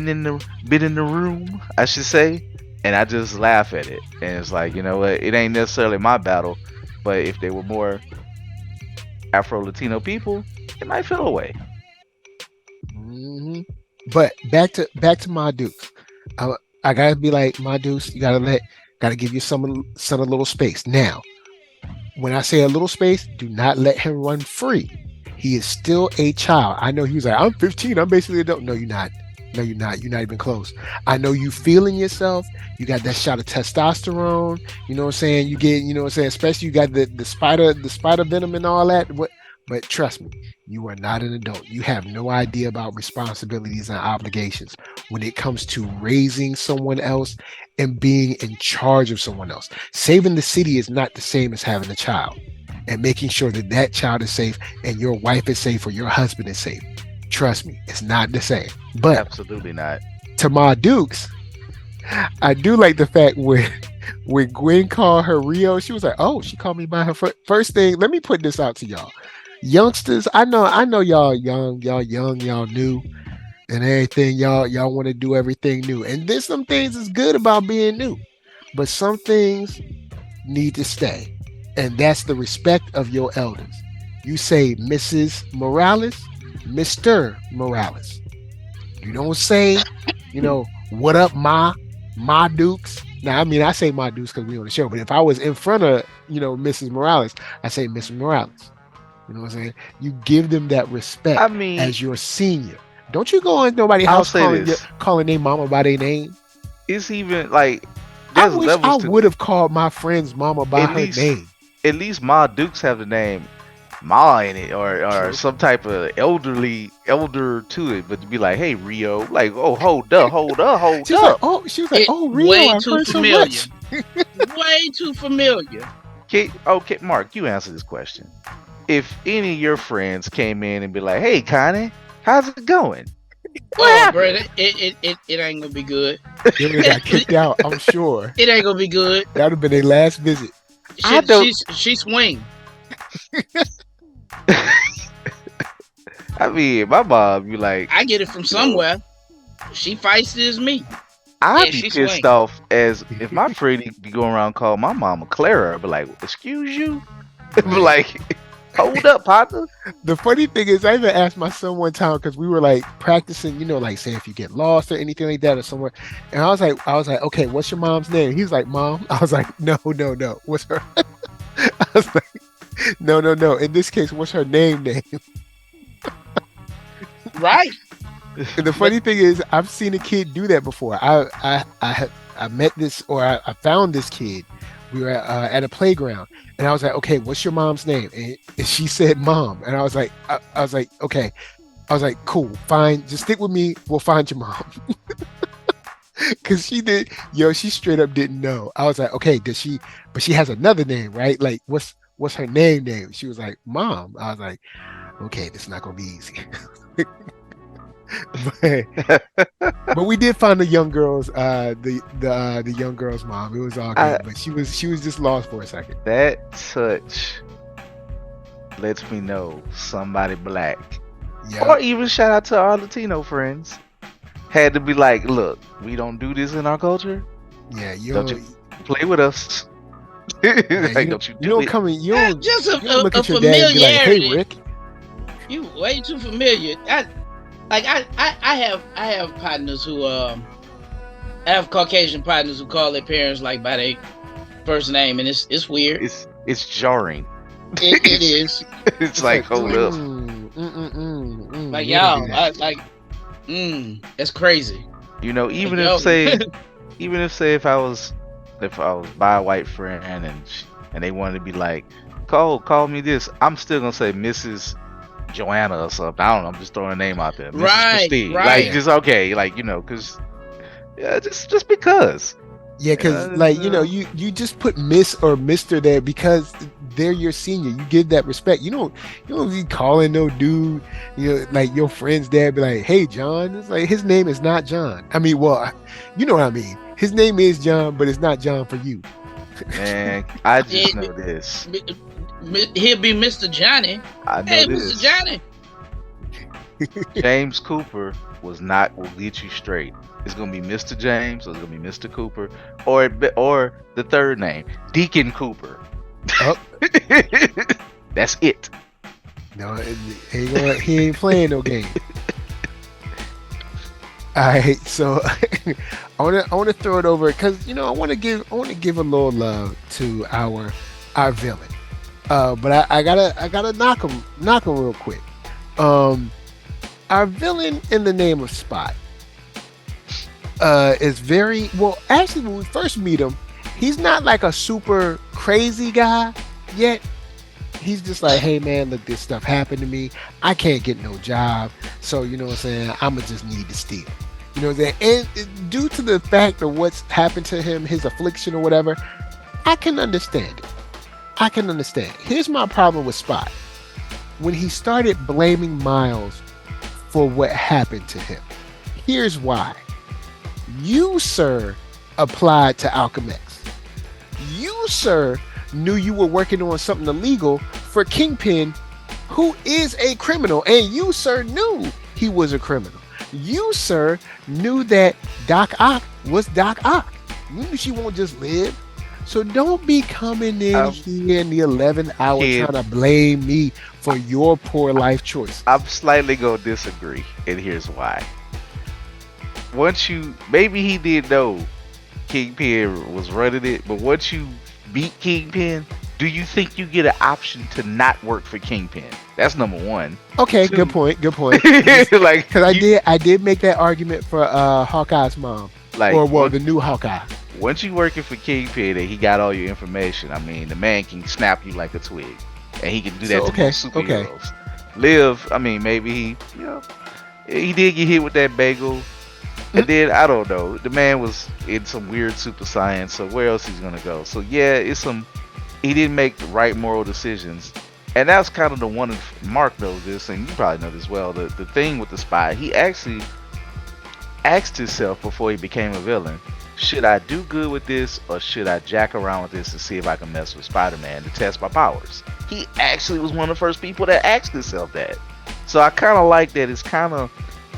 in the room, I should say, and I just laugh at it. And it's like, you know what? It ain't necessarily my battle, but if they were more Afro-Latino people, it might feel away. Mm-hmm. But back to my Dukes. I gotta be like, my Dukes, you gotta give your son a little space. Now, when I say a little space, do not let him run free. He is still a child. I know he was like, I'm 15, I'm basically adult. No, you're not. No, you're not. You're not even close. I know you feeling yourself. You got that shot of testosterone. You know what I'm saying? You get, you know what I'm saying? Especially you got the spider venom and all that. But trust me, you are not an adult. You have no idea about responsibilities and obligations when it comes to raising someone else and being in charge of someone else. Saving the city is not the same as having a child and making sure that child is safe and your wife is safe or your husband is safe. Trust me, it's not the same. But absolutely not. To my Dukes, I do like the fact when Gwen called her Rio, she was like, "Oh, she called me by her first thing." Let me put this out to y'all, youngsters. I know y'all young, y'all new, and everything. Y'all want to do everything new, and there's some things that's good about being new, but some things need to stay, and that's the respect of your elders. You say Mrs. Morales, Mr. Morales. You don't say, what up, my Dukes. Now, I mean, I say my Dukes because we on the show, but if I was in front of, Mrs. Morales, I say Mrs. Morales. You know what I'm saying? You give them that respect as your senior. Don't you go in nobody's house calling their mama by their name. It's even like, I wish I would have called my friend's mama by her name. At least Ma Dukes have the name Ma in it, or some type of elder to it, but to be like, hey Rio, like, oh, hold up. She was like, oh Rio, way too familiar. Way too familiar. Okay, Mark, you answer this question. If any of your friends came in and be like, hey Connie, how's it going? Bro, it ain't gonna be good. They would have got kicked out, I'm sure. It ain't gonna be good. That would have been their last visit. She swing. I mean, my mom be like, I get it from somewhere. She feisty as me. I'd be pissed off as if my friend be going around calling my mama Clara. I'd be like, excuse you? Be like, hold up, partner. The funny thing is, I even asked my son one time because we were like practicing, like say if you get lost or anything like that or somewhere. And I was like, okay, what's your mom's name? He was like, Mom. I was like, no. What's her? I was like, no. In this case, what's her name? Right. And the funny thing is, I've seen a kid do that before. I met this, or I found this kid. We were at a playground, and I was like, "Okay, what's your mom's name?" And she said, "Mom," and I was like, "Okay." I was like, "Cool, fine, just stick with me. We'll find your mom." Cause she did, she straight up didn't know. I was like, "Okay, does she?" But she has another name, right? Like, what's her name? She was like, "Mom." I was like, "Okay, this is not gonna be easy." but we did find the young girl's the young girl's mom. It was all good, but she was just lost for a second. That touch lets me know somebody black, or even shout out to our Latino friends, had to be like, look, we don't do this in our culture. Yeah, don't you play with us. Like, don't you do don't it. come in, you don't just look a at your dad and be like, "Hey, Rick." You way too familiar. I have partners who I have Caucasian partners who call their parents like by their first name, and it's weird. It's jarring. It is. It's like, hold up. Like, y'all, that's crazy. You know, even if say if I was by a white friend and they wanted to be like, call me this, I'm still gonna say Mrs. Joanna or something. I don't know. I'm just throwing a name out there. Mrs. Christine. Right. Like, just okay. Like, because just because. Yeah, because you just put Miss or Mister there because they're your senior. You give that respect. You don't be calling no dude. Like your friend's dad be like, "Hey, John." It's like his name is not John. I mean, well, you know what I mean. His name is John, but it's not John for you. Man, I just know this. He'll be Mr. Johnny. I know hey, this. Mr. Johnny. James Cooper will get you straight. It's gonna be Mr. James, or it's gonna be Mr. Cooper, or the third name, Deacon Cooper. Oh. That's it. No, he ain't playing no game. All right, so I want to throw it over because I want to give a little love to our villain. But I gotta knock him real quick. Our villain in the name of Spot is very well. Actually, when we first meet him, he's not like a super crazy guy yet. He's just like, "Hey man, look, this stuff happened to me. I can't get no job, so you know what I'm saying. I'ma just need to steal." You know what I'm saying? And due to the fact of what's happened to him, his affliction or whatever, I can understand it. Here's my problem with Spot. When he started blaming Miles for what happened to him, here's why. You, sir, applied to Alchemex. You, sir, knew you were working on something illegal for Kingpin, who is a criminal, and you, sir, knew he was a criminal. You, sir, knew that Doc Ock was Doc Ock. You knew she won't just live. So don't be coming in here in the 11th hour trying to blame me for your poor life choice. I'm slightly going to disagree, and here's why. Maybe he did know Kingpin was running it, but once you beat Kingpin, do you think you get an option to not work for Kingpin? That's number one. Okay, Two. good point. Like, because I did make that argument for Hawkeye's mom, the new Hawkeye. Once you working for Kingpin and he got all your information, I mean, the man can snap you like a twig, and he can do that to most superheroes. Liv, I mean, maybe he did get hit with that bagel, and then I don't know. The man was in some weird super science, so where else he's gonna go? So yeah, he didn't make the right moral decisions. And that's kind of the one. Mark knows this, and you probably know this well. The thing with the Spy, he actually asked himself before he became a villain, should I do good with this, or should I jack around with this and see if I can mess with Spider-Man to test my powers? He actually was one of the first people that asked himself that. So I kind of like that. It's kind of,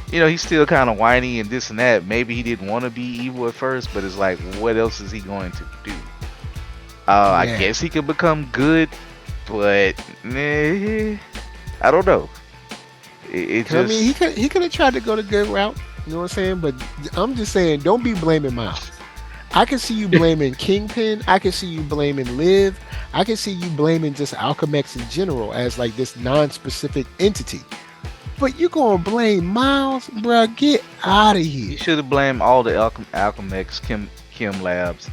he's still kind of whiny and this and that. Maybe he didn't want to be evil at first, but it's like, what else is he going to do? I guess he could become good, but I don't know. He could have tried to go the good route. You know what I'm saying? But I'm just saying, don't be blaming Miles. I can see you blaming Kingpin. I can see you blaming Liv. I can see you blaming just Alchemex in general as like this non-specific entity. But you gonna blame Miles, bro? Get out of You here. should have blamed all the Alchemex Chem labs.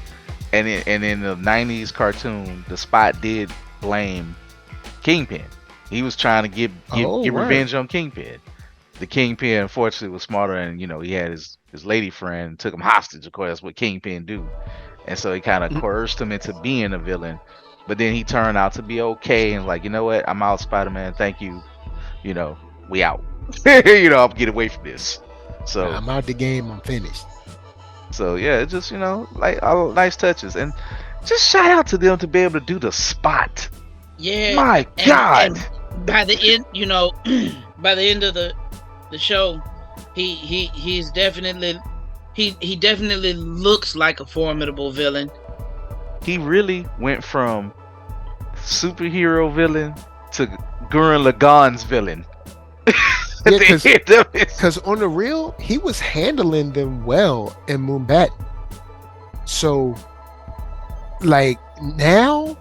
And in the '90s cartoon, the Spot did blame Kingpin. He was trying to Oh, get word. revenge on Kingpin. The Kingpin, unfortunately, was smarter, and he had his lady friend, took him hostage. Of course, that's what Kingpin do, and so he kind of Mm, coerced him into being a villain. But then he turned out to be okay, and like, you know what? I'm out, Spider-Man. Thank you. We out. I'm get away from this. So I'm out the game. I'm finished. yeah, it's just like all nice touches, and just shout out to them to be able to do the Spot. Yeah, My and God. by the end, by the end of the show, he's definitely he definitely looks like a formidable villain. He really went from superhero villain to Gurren Lagann's villain. Yeah, because on the real, he was handling them well in Moonbat. So, like now,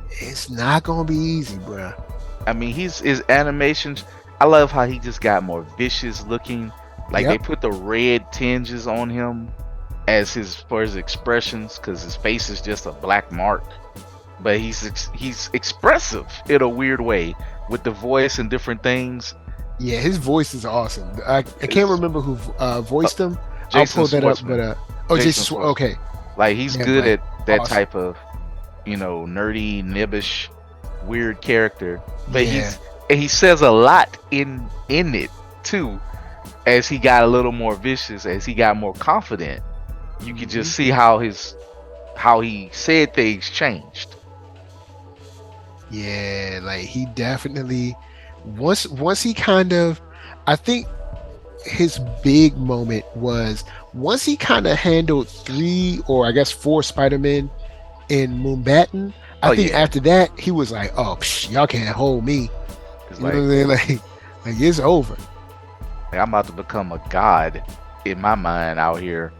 it's not gonna be easy, bruh. I mean, his animations. I love how he just got more vicious looking. Like they Yep. put the red tinges on him as for his expressions, because his face is just a black mark. But he's expressive in a weird way with the voice and different things. Yeah, his voice is awesome. I can't remember who voiced him. Jason I'll pull that up, Schwartzman. but Jason Schwartzman. okay. Like he's Yeah, good like, at that awesome. type of, nerdy, nibbish, weird character. But Yeah. he says a lot in it too. As he got a little more vicious, as he got more confident, you could just see how he said things changed. Yeah, like he definitely once he kind of, I think his big moment was once he kind of handled 3 or I guess 4 Spider-Men in Moonbatten. I think after that he was like, oh, y'all can't hold me. It's You know what I'm saying? Like it's over. like I'm about to become a god in my mind out here.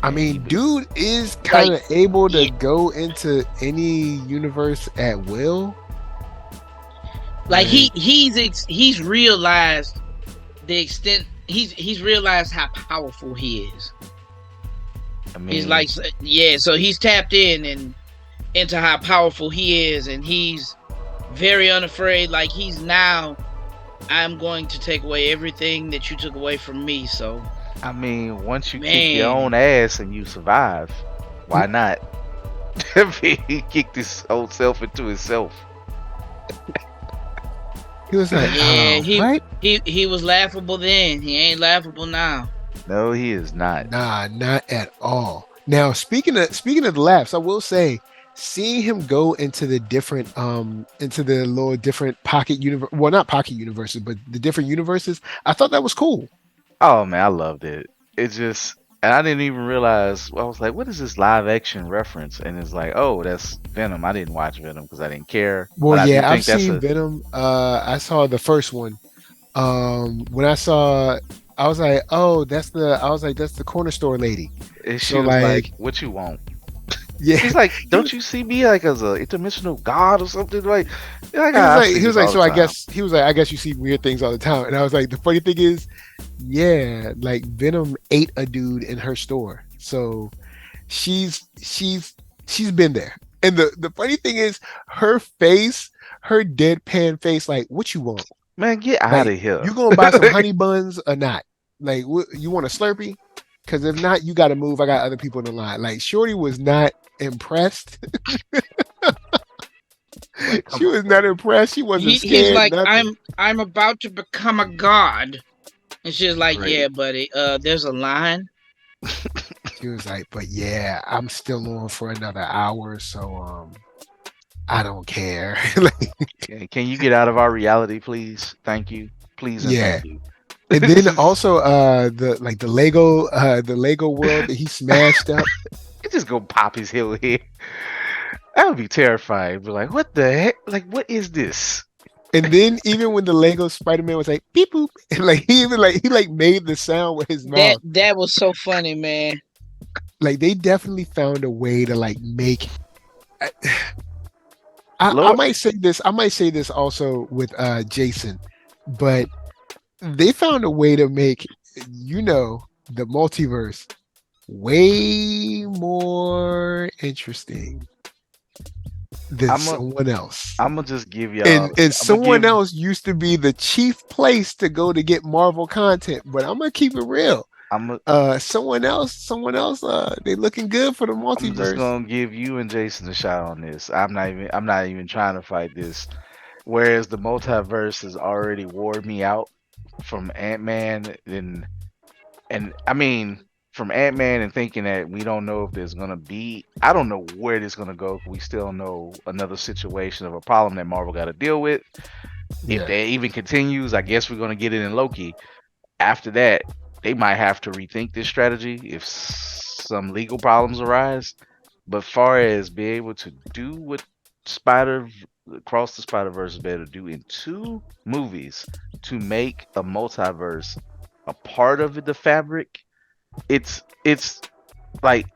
I mean, dude is kind of able to go into any universe at will. Like he's realized the extent. He's realized how powerful he is. I mean, He's like, yeah. So he's tapped in and into how powerful he is, and he's very unafraid. Like he's now, I'm going to take away everything that you took away from me. So I mean, once you kick your own ass and you survive, why not? He kicked his old self into himself. He was like, yeah, what? he was laughable then. He ain't laughable now. No, he is not. Nah, not at all. Now, speaking of the laughs, I will say, seeing him go into the different into the little different pocket universe, well, not pocket universes, but the different universes, I thought that was cool. Oh man, I loved it. It just, and I didn't even realize. I was like, "What is this live action reference?" And it's like, "Oh, that's Venom." I didn't watch Venom because I didn't care. Well, But yeah, I do I've think seen Venom. I saw the first one. When I saw, I was like, "Oh, that's the corner store lady." she so, was like- like, "What you want?" Yeah, He's like, "Don't you see me like as a interdimensional god or something?" Like, he was like, I guess you see weird things all the time. And I was like, the funny thing is, yeah, like Venom ate a dude in her store, so she's been there. And the funny thing is, her face, her deadpan face, like, what you want? man, get Like, out of here. You gonna buy some honey buns or not? Like, you want a Slurpee? Because if not, you got to move. I got other people in the line. Like, Shorty was not impressed. She was not impressed. She wasn't scared. He's like, nothing. I'm about to become a god, and she's like, Right. yeah, buddy. There's a line. She was like, but yeah, I'm still on for another hour, so I don't care. Like, Can you get out of our reality, please? Thank you, please, and Yeah. thank you. and then also the Lego world that he smashed up. He just go pop his heel here. That would be terrifying. Be like, what the heck? Like, what is this? And then even when the Lego Spider-Man was like beep boop, and like he made the sound with his mouth. That was so funny, man. Like they definitely found a way to like make. I Lord. might say this. I might say this also with Jason, but they found a way to make, the multiverse way more interesting than I'm a, someone else. I'm gonna just give And y'all. and I'm gonna someone give. else used to be the chief place to go to get Marvel content, but I'm gonna keep it real. I'm. A, Someone else, they looking good for the I'm just multiverse. gonna give you and Jason a shot on this. I'm not even trying to fight this. Whereas the multiverse has already wore me out from Ant-Man and I mean from Ant-Man and thinking that we don't know if there's gonna be I don't know where this gonna go. We still know another situation of a problem that Marvel got to deal with. If Yeah, that even continues, I guess we're gonna get it in Loki. After that, they might have to rethink this strategy if some legal problems arise. But far as be able to do what Spider Across the Spider Verse is better to do in 2 movies to make a multiverse a part of the fabric, it's like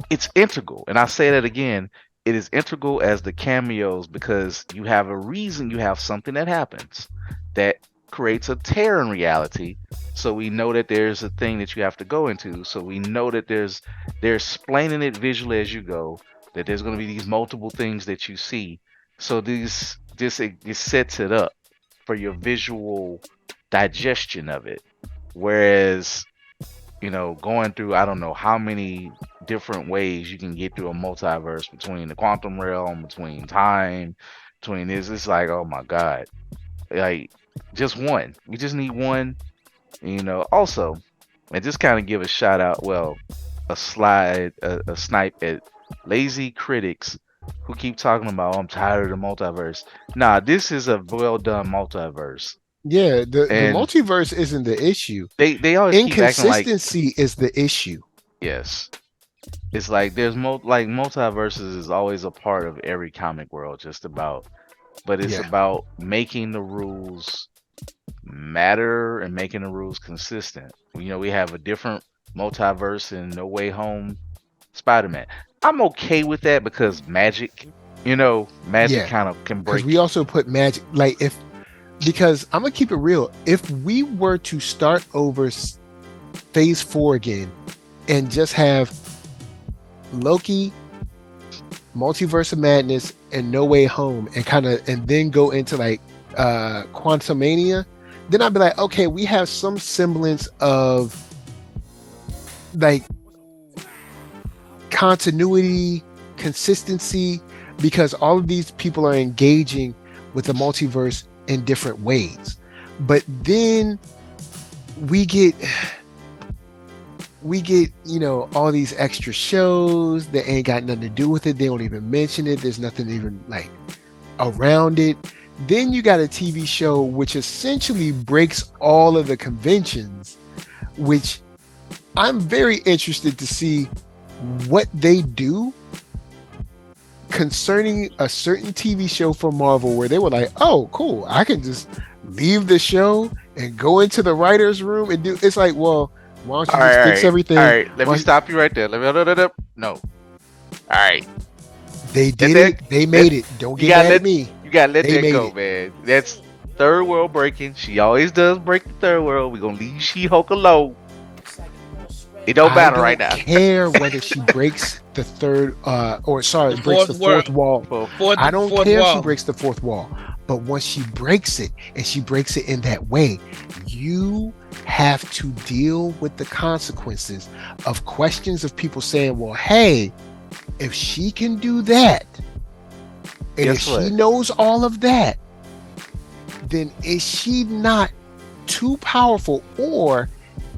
it's integral. And I say that again, it is integral as the cameos because you have a reason, you have something that happens that creates a tear in reality. So we know that there's a thing that you have to go into. So we know that they're explaining it visually as you go, that there's going to be these multiple things that you see. So it sets it up for your visual digestion of it. Whereas going through I don't know how many different ways you can get through a multiverse between the quantum realm, between time, between this. It's like, oh my god, like just one. We just need one. Also, and just kind of give a shout out. Well, a snipe at lazy critics who keep talking about, oh, I'm tired of the multiverse. Nah, this is a well done multiverse, yeah. The and multiverse isn't the issue. they always keep acting like Inconsistency is the issue. yes. It's like there's like multiverses is always a part of every comic world, just about. But it's Yeah, about making the rules matter and making the rules consistent. We have a different multiverse in No Way Home Spider-Man. I'm okay with that because magic yeah. kind of can Because we break. also put magic, because I'm gonna keep it real. If we were to start over phase 4 again and just have Loki, Multiverse of Madness, and No Way Home, and then go into like Quantumania, then I'd be like, okay, we have some semblance of like continuity, consistency, because all of these people are engaging with the multiverse in different ways. But then we get all these extra shows that ain't got nothing to do with it. They don't even mention it. There's nothing even like around it. Then you got a TV show which essentially breaks all of the conventions, which I'm very interested to see what they do concerning a certain TV show for Marvel where they were like, oh, cool, I can just leave the show and go into the writer's room and do. It's like, well, why don't All you just right, all fix right, everything? all right. Let Why- me stop you right there. No. All right. They Let did that- it. They made it. Don't You get gotta mad let at me. you gotta let They that made go, it. man. That's third world breaking. She always does break the third world. We're gonna leave She-Hulk alone. It don't I matter don't right now. care whether she breaks the third, The breaks the fourth wall. Well, I don't fourth care if she wall. breaks the fourth wall. But once she breaks it, and she breaks it in that way, you have to deal with the consequences of questions of people saying, well, hey, if she can do that, and Guess if what? she knows all of that, then is she not too powerful? Or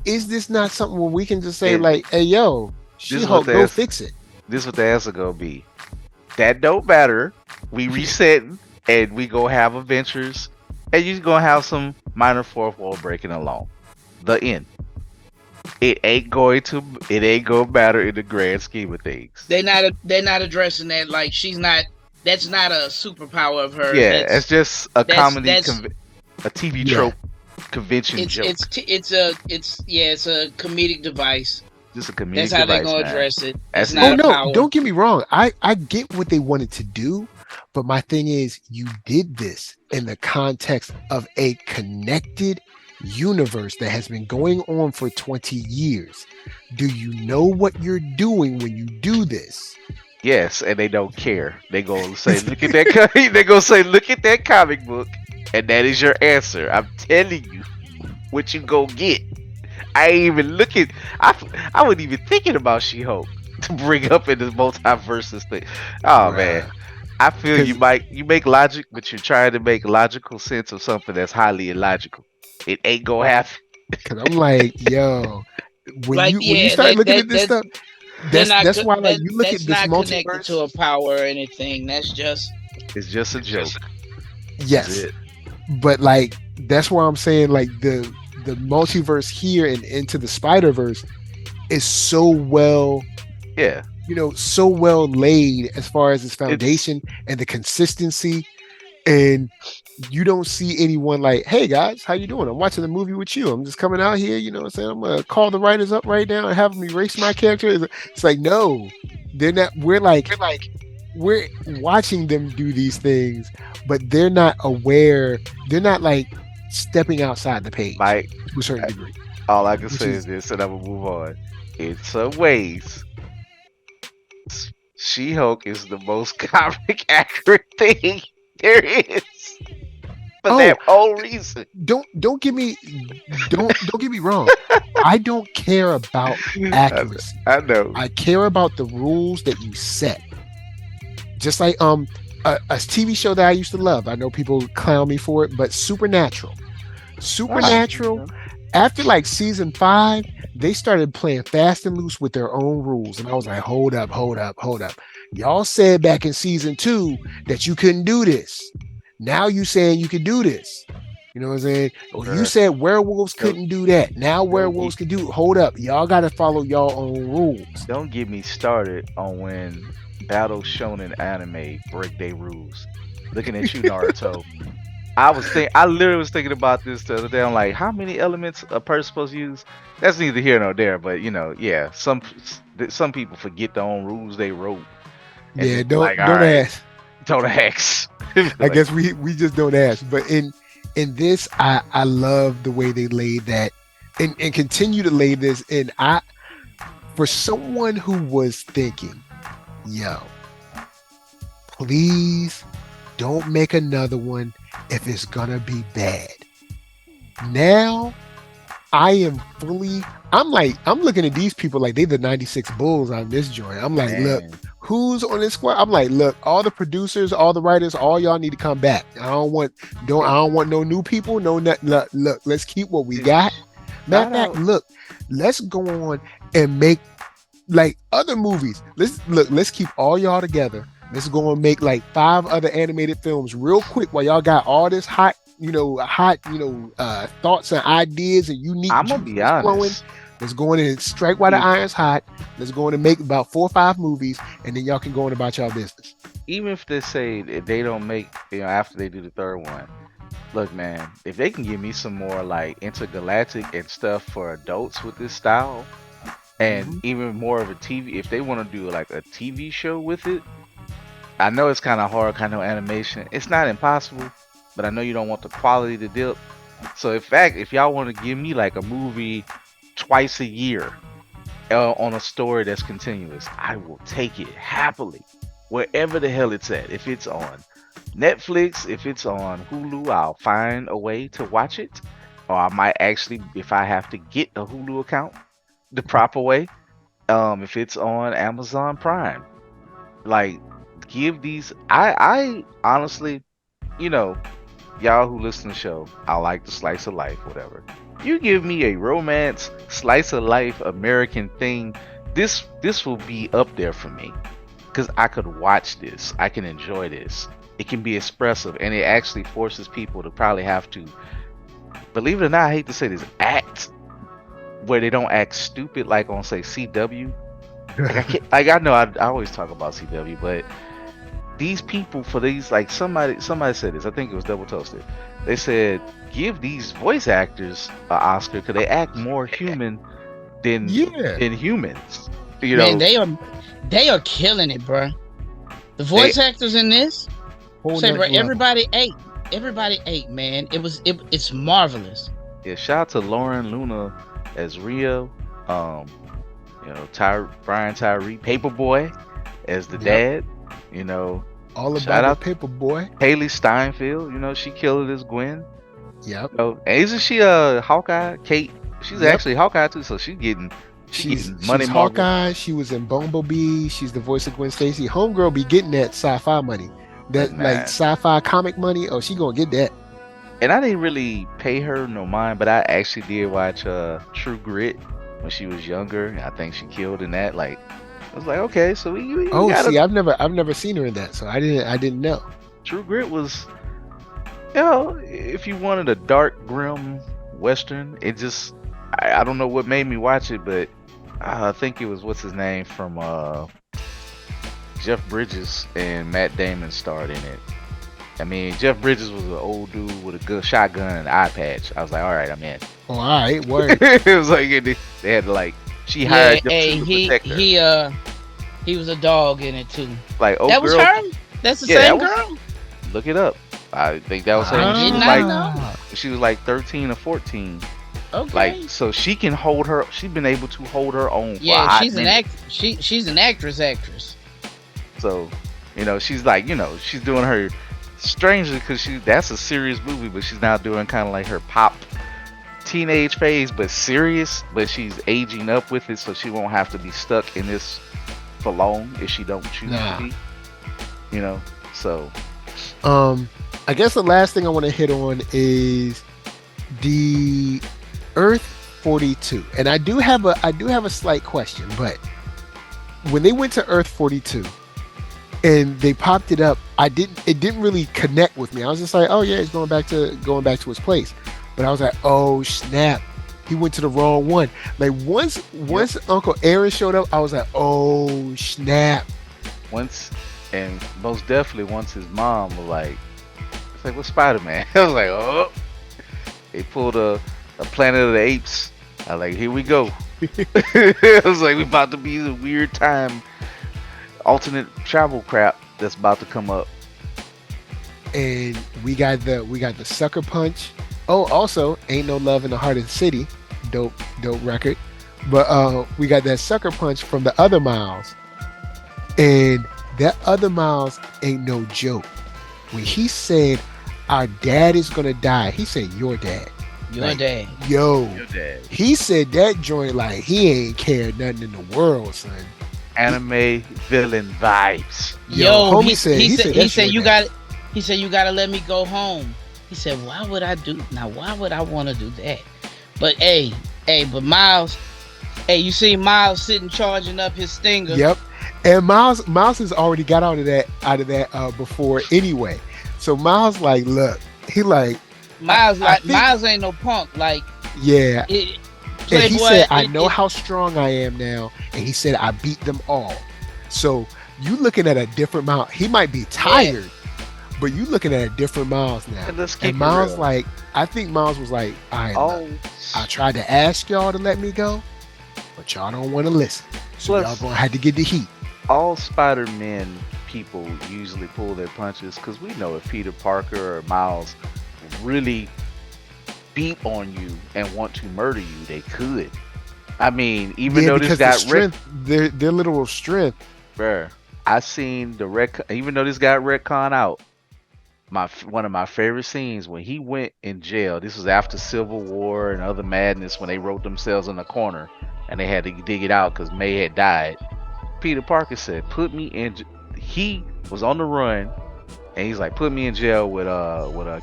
is this not something where we can just say, It- like, hey, yo, This is She-Hulk, what the go ans- fix it? This is what the answer gonna be. That don't matter. We resetting and we go have adventures, and you gonna have some minor fourth wall breaking along. The end. It ain't going to matter in the grand scheme of things. They're not addressing that. Like that's not a superpower of hers. Yeah, it's just a comedy, that's- a TV Yeah. trope convention joke. It's a comedic device. Just a comedic That's how they're device, gonna man. address it. That's It's it. not Oh a no, power. don't get me wrong. I get what they wanted to do, but my thing is you did this in the context of a connected universe that has been going on for 20 years. Do you know what you're doing when you do this? Yes, and they don't care. They go say, look at that. They go say, look at that comic book, and that is your answer. I'm telling you what you go get. I ain't even looking. I wasn't even thinking about She-Hulk to bring up in this multiverses thing. Oh man, Bruh. I feel you make logic, but you're trying to make logical sense of something that's highly illogical. It ain't gonna happen. Cause I'm like, yo, when Like, you yeah, start looking at this stuff, they're not that's co- why like that you look at that's this not connected to multiverse. a power or anything. That's just It's just a joke. That's Yes, it. but like that's why I'm saying like the multiverse here and into the Spider Verse is so well, Yeah, so well laid as far as its it's foundation and the consistency. And you don't see anyone like, hey guys, how you doing? I'm watching the movie with you. I'm just coming out here, you know what I'm saying? I'm gonna call the writers up right now and have them erase my character. It's like, no, they're not. We're watching them do these things, but they're not aware. They're not like stepping outside the page like to a certain degree. all I can Which say is is this, and I'm gonna move on. In some ways, She-Hulk is the most comic accurate thing there is. For oh, that whole reason. don't get me don't get me wrong. I don't care about accuracy. I know. I care about the rules that you set. Just like a TV show that I used to love. I know people clown me for it, but Supernatural. Supernatural, after like season 5, they started playing fast and loose with their own rules. And I was like, hold up. Y'all said back in season 2 that you couldn't do this. Now you saying you can do this. You know what I'm saying? Or you said werewolves couldn't do that. Now werewolves can do. Hold up. Y'all got to follow y'all own rules. Don't get me started on when Battle Shonen anime break their rules. Looking at you, Naruto. I literally was thinking about this the other day. I'm like, how many elements a person supposed to use? That's neither here nor there. But yeah, some people forget their own rules they wrote. And Yeah, just don't like, all don't right, ask. don't ask. I guess we just don't ask. But in this, I love the way they laid that and continue to lay this. And for someone who was thinking, yo, please don't make another one if it's gonna be bad. Now I'm looking at these people like they the 96 Bulls on this joint. I'm like, look, who's on this squad? I'm like, look, all the producers, all the writers, all y'all need to come back. I don't want no new people. No, look, let's keep what we got. Matter of fact, look, let's go on and make like other movies. Let's keep all y'all together. Let's go and make like 5 other animated films real quick while y'all got all this hot thoughts and ideas and unique. I'm gonna be honest. Let's go in and strike while the iron's hot. Let's go in and make about 4 or 5 movies, and then y'all can go on about y'all business. Even if they say they don't make, after they do the 3rd one. Look, man, if they can give me some more like intergalactic and stuff for adults with this style, and even more of a TV, if they want to do like a TV show with it, I know it's kind of hard, kind of animation. It's not impossible, but I know you don't want the quality to dip. So in fact, if y'all want to give me like a movie twice a year on a story that's continuous, I will take it happily, wherever the hell it's at. If it's on Netflix, if it's on Hulu, I'll find a way to watch it. Or I might actually, if I have to get a Hulu account the proper way, if it's on Amazon Prime, like give these. I honestly, y'all who listen to the show, I like the slice of life, whatever. You give me a romance slice of life American thing, this will be up there for me, because I could watch this, I can enjoy this, it can be expressive, and it actually forces people to probably have to, believe it or not, I hate to say this, act where they don't act stupid like on say CW. I know I always talk about CW, but these people, for these, like somebody said this, I think it was Double Toasted, they said give these voice actors an Oscar because they act more human than humans. Man, they are killing it, bro. The voice actors in this, say, bro, everybody ate, man. It's marvelous. Yeah, shout out to Lauren Luna as Rio. You know, Brian Tyree, Paperboy as the Yep. dad. You know, All shout about out the paper boy. Haley Steinfeld. You know, she killed it as Gwen. Yep. Oh, and isn't she a Hawkeye? Kate, she's Yep. actually Hawkeye too, so she's getting She's money. Marvel. Hawkeye. She was in Bumblebee. She's the voice of Gwen Stacy. Homegirl be getting that sci-fi money. That Man. like sci-fi comic money. Oh, she gonna get that. And I didn't really pay her no mind, but I actually did watch True Grit when she was younger. And I think she killed in that. Like, I was like, okay, so you Oh, gotta, see, I've never seen her in that, so I didn't know. True Grit was, you know, if you wanted a dark, grim western, it just, I don't know what made me watch it, but I think it was what's his name from Jeff Bridges and Matt Damon starred in it. I mean, Jeff Bridges was an old dude with a good shotgun and an eye patch. I was like, all right, I'm in. Oh, all right, word. It was like they had to like she hired them hey, to protect her. he was a dog in it too. Like, oh, That was girl, her. That's the Yeah, same that girl. look it up. I think that was her. I She did was not like know. she was like 13 or 14. Okay. Like, so she can hold her. She's been able to hold her own. For a Yeah, hot she's an minute. she's an actress. So, you know, she's like, you know, she's doing her strangely because that's a serious movie, but she's now doing kind of like her pop teenage phase, but serious. But she's aging up with it, so she won't have to be stuck in this for long if she don't choose to be. You know, so. I guess the last thing I want to hit on is the Earth 42, and I do have a slight question, but when they went to Earth 42 and they popped it up, it didn't really connect with me. I was just like, oh yeah, it's going back to its place, but I was like, oh snap, he went to the wrong one. Like once Uncle Aaron showed up, I was like, oh snap. Once, and most definitely once his mom was like, it's like, what's Spider-Man? I was like, oh, they pulled a Planet of the Apes. I was like, here we go. I was like, we about to be the weird time alternate travel crap that's about to come up. And we got the sucker punch. Oh, also, Ain't No Love in the Heart of the City. Dope record. But we got that sucker punch from the other Miles. And that other Miles ain't no joke. When he said, our dad is gonna die, he said, your dad. Your dad. Yo. Your dad. He said that joint like he ain't cared nothing in the world, son. Anime villain vibes. Yo, homie he said you gotta let me go home. He said, why would I want to do that? But but Miles, you see Miles sitting charging up his stinger. Yep. And Miles has already got out of that before anyway. So Miles like, look, he like Miles I think, Miles ain't no punk. Like, yeah. And he said, I know how how strong I am now. And he said, I beat them all. So you looking at a different Miles. He might be tired, but you looking at a different Miles now. And Miles real. like, I think Miles was like, Oh, I tried to ask y'all to let me go, but y'all don't want to listen. So Plus- y'all gonna have to get the heat. all Spider-Man people usually pull their punches because we know if Peter Parker or Miles really beat on you and want to murder you, they could. I mean, even though this got strength, their literal strength. bruh, I seen even though this got retcon out, one of my favorite scenes when he went in jail. This was after Civil War and other madness when they wrote themselves in the corner and they had to dig it out because May had died. Peter Parker said, "Put me in." He was on the run, and he's like, "Put me in jail with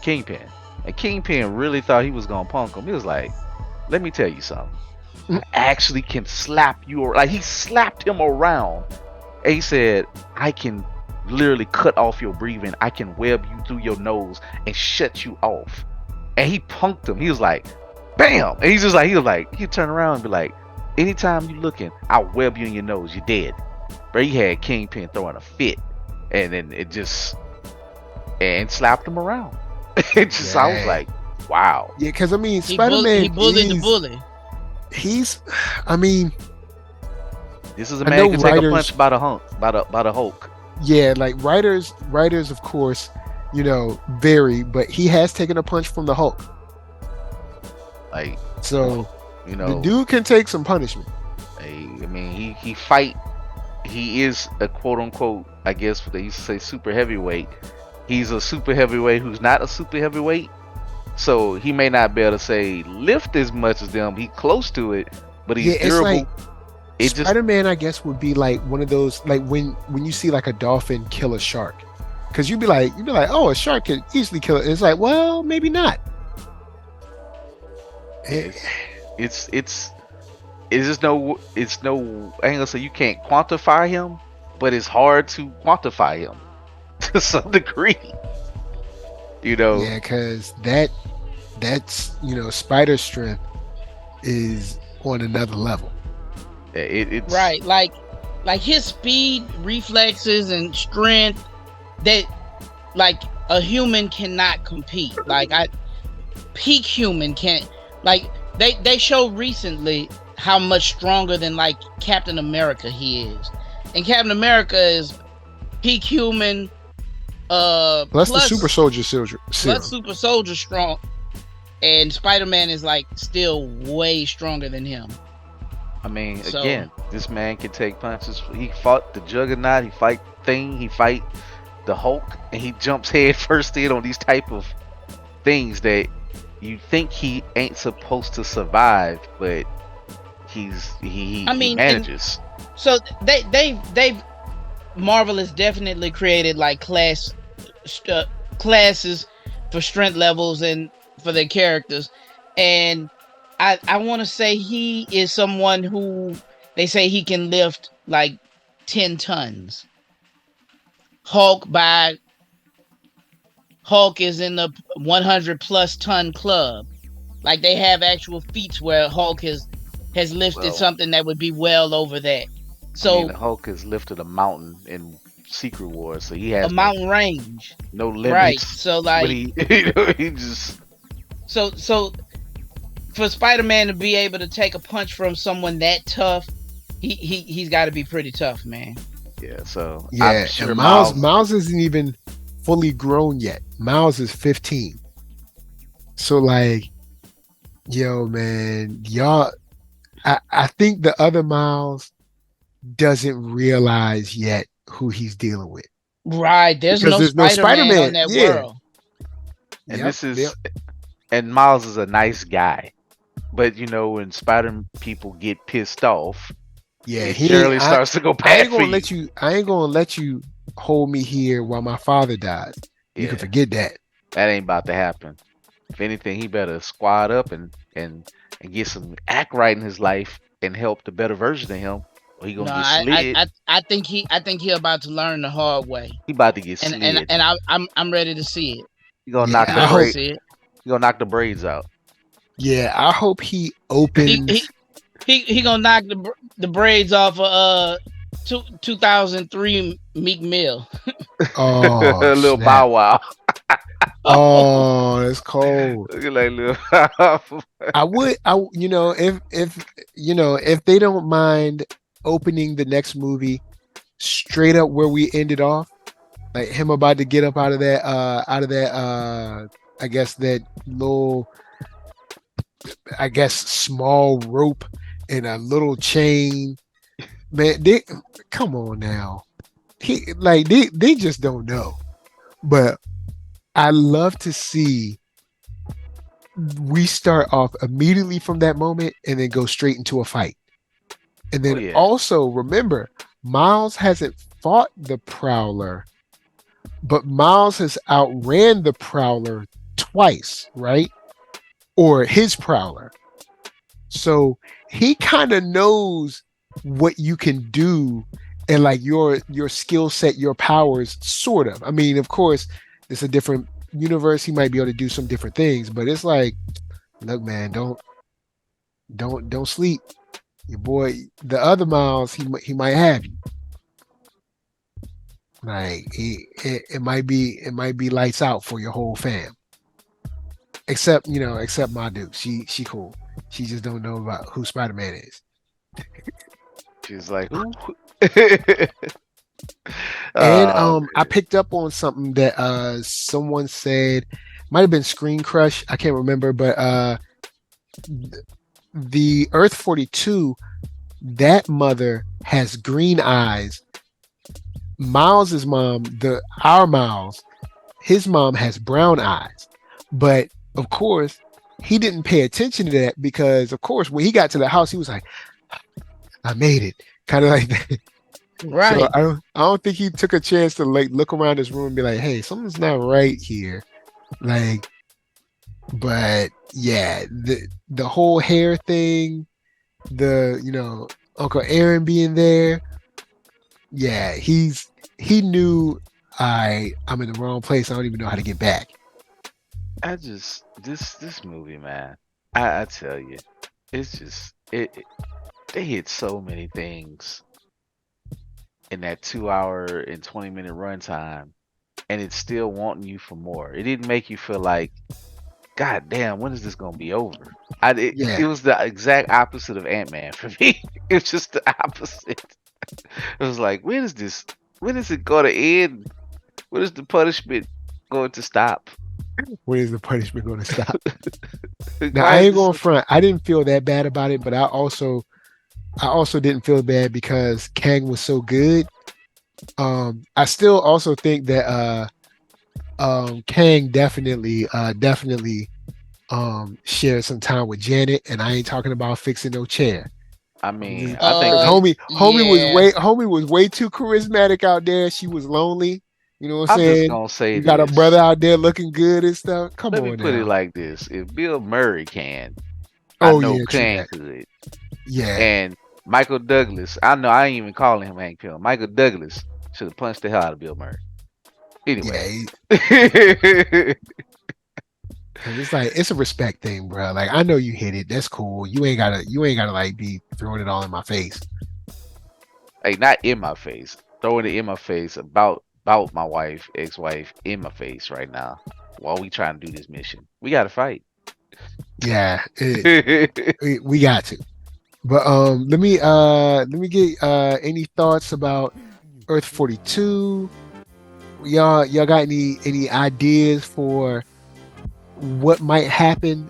Kingpin." And Kingpin really thought he was gonna punk him. He was like, "Let me tell you something. I actually can slap you." Like he slapped him around, and he said, "I can literally cut off your breathing. I can web you through your nose and shut you off." And he punked him. He was like, "Bam!" And he's just like, he'd turn around and be like, "Anytime you looking, I'll web you in your nose. You're dead." But he had Kingpin throwing a fit, and then it just slapped him around. I was like, wow. Yeah, because I mean, Spider-Man. He bullied the bully. I mean, This is a man who can take a punch by the Hulk. Yeah, like writers, of course, vary, but he has taken a punch from the Hulk. Like, So you the know, dude can take some punishment. I mean, he fight. He is a quote unquote, I guess what they used to say, super heavyweight. He's a super heavyweight who's not a super heavyweight. So he may not be able to say lift as much as them. He's close to it, but he's Yeah, it's durable. like It just Spider-Man, I guess, would be like one of those, like when you see like a dolphin kill a shark, because you'd be like, oh, a shark could easily kill it. It's like, well, maybe not. it's just no. It's no. I ain't gonna say you can't quantify him, but it's hard to quantify him to some degree. You know. Yeah, because that's spider strength is on another level. It's Right, like his speed, reflexes, and strength that like a human cannot compete. Like peak human can't. Like they showed recently how much stronger than like Captain America he is, and Captain America is peak human. Plus the super soldier serum. Plus super soldier strong, and Spider-Man is like still way stronger than him. I mean, again, this man can take punches. He fought the Juggernaut. He fight Thing. He fight the Hulk, and he jumps head first in on these type of things that you think he ain't supposed to survive, but he manages. So they Marvel has definitely created like classes for strength levels and for their characters, and I want to say he is someone who they say he can lift like 10 tons. Hulk is in the 100 plus ton club. Like they have actual feats where Hulk has lifted something that would be well over that. So I mean, the Hulk has lifted a mountain in Secret Wars, so he has a mountain range. No limits. Right. So like he just so for Spider-Man to be able to take a punch from someone that tough, he's got to be pretty tough, man. Yeah. So yeah, I'm sure and Miles isn't even fully grown yet. Miles is 15. So like, yo, man, y'all, I think the other Miles doesn't realize yet who he's dealing with. Right. There's no Spider-Man on that world. And and Miles is a nice guy. But when Spider people get pissed off, he surely starts to go bad. I ain't gonna let you hold me here while my father dies. You can forget that. That ain't about to happen. If anything, he better squad up and get some act right in his life and help the better version of him. Or he gonna get slid. I think he about to learn the hard way. He about to get slid. And I'm ready to see it. He gonna knock the braids. He gonna knock the braids out. Yeah, I hope he opens. He gonna knock the braids off of 2003 Meek Mill. Oh, a little snap. Bow Wow. Oh, it's cold. Look like little. If they don't mind opening the next movie straight up where we ended off, like him about to get up out of that I guess that little, small rope and a little chain. Man, come on now. They just don't know. But I love to see we start off immediately from that moment and then go straight into a fight. And then also remember, Miles hasn't fought the Prowler, but Miles has outran the Prowler twice, right? Or his Prowler. So he kind of knows what you can do and like your skill set, your powers, sort of. I mean, of course, it's a different universe. He might be able to do some different things, but it's like, look, man, don't sleep. Your boy, the other Miles, he might have you. Like it might be lights out for your whole fam. Except my dude. She cool. She just don't know about who Spider-Man is. She's like, ooh. And I picked up on something that someone said, might have been Screen Crush, I can't remember, but the Earth 42, that mother has green eyes. Miles's mom, our Miles, his mom has brown eyes. But of course, he didn't pay attention to that because, of course, when he got to the house, he was like, "I made it," kind of like that. So Right. I don't think he took a chance to like look around his room and be like, "Hey, something's not right here." Like, but yeah, the whole hair thing, Uncle Aaron being there, yeah, he knew I'm in the wrong place. I don't even know how to get back. I just this movie, man. I tell you, it's just they hit so many things in that 2 hour and 20 minute runtime, and it's still wanting you for more. It didn't make you feel like, God damn, when is this gonna be over? It Yeah, was the exact opposite of Ant-Man for me. It's just the opposite. It was like, when is this? When is it gonna end? When is the punishment going to stop? when is the punishment going to stop? Now Why I is ain't this going so? front. I didn't feel that bad about it, but I also didn't feel bad because Kang was so good. I still also think that Kang definitely shared some time with Janet, and I ain't talking about fixing no chair. I Because mean, I think he. Yeah. homie was way too charismatic out there. She was lonely. You know what I'm I'm just saying? gonna say You got a brother this. out there looking good and stuff. Come Let me on put it now. like this: if Bill Murray can, I Oh know yeah, true Kang that. could. Yeah, And Michael Douglas, I know I ain't even calling him Hank Pym. Michael Douglas should have punched the hell out of Bill Murray. yeah. Anyway. Cause it's like it's a respect thing, bro. Like I know you hit it. That's cool. You ain't gotta like be throwing it all in my face. Hey, not in my face. Throwing it in my face about my wife, ex-wife, in my face right now while we trying to do this mission. We gotta fight. Yeah, we got to. But let me get any thoughts about Earth 42. Y'all got any ideas for what might happen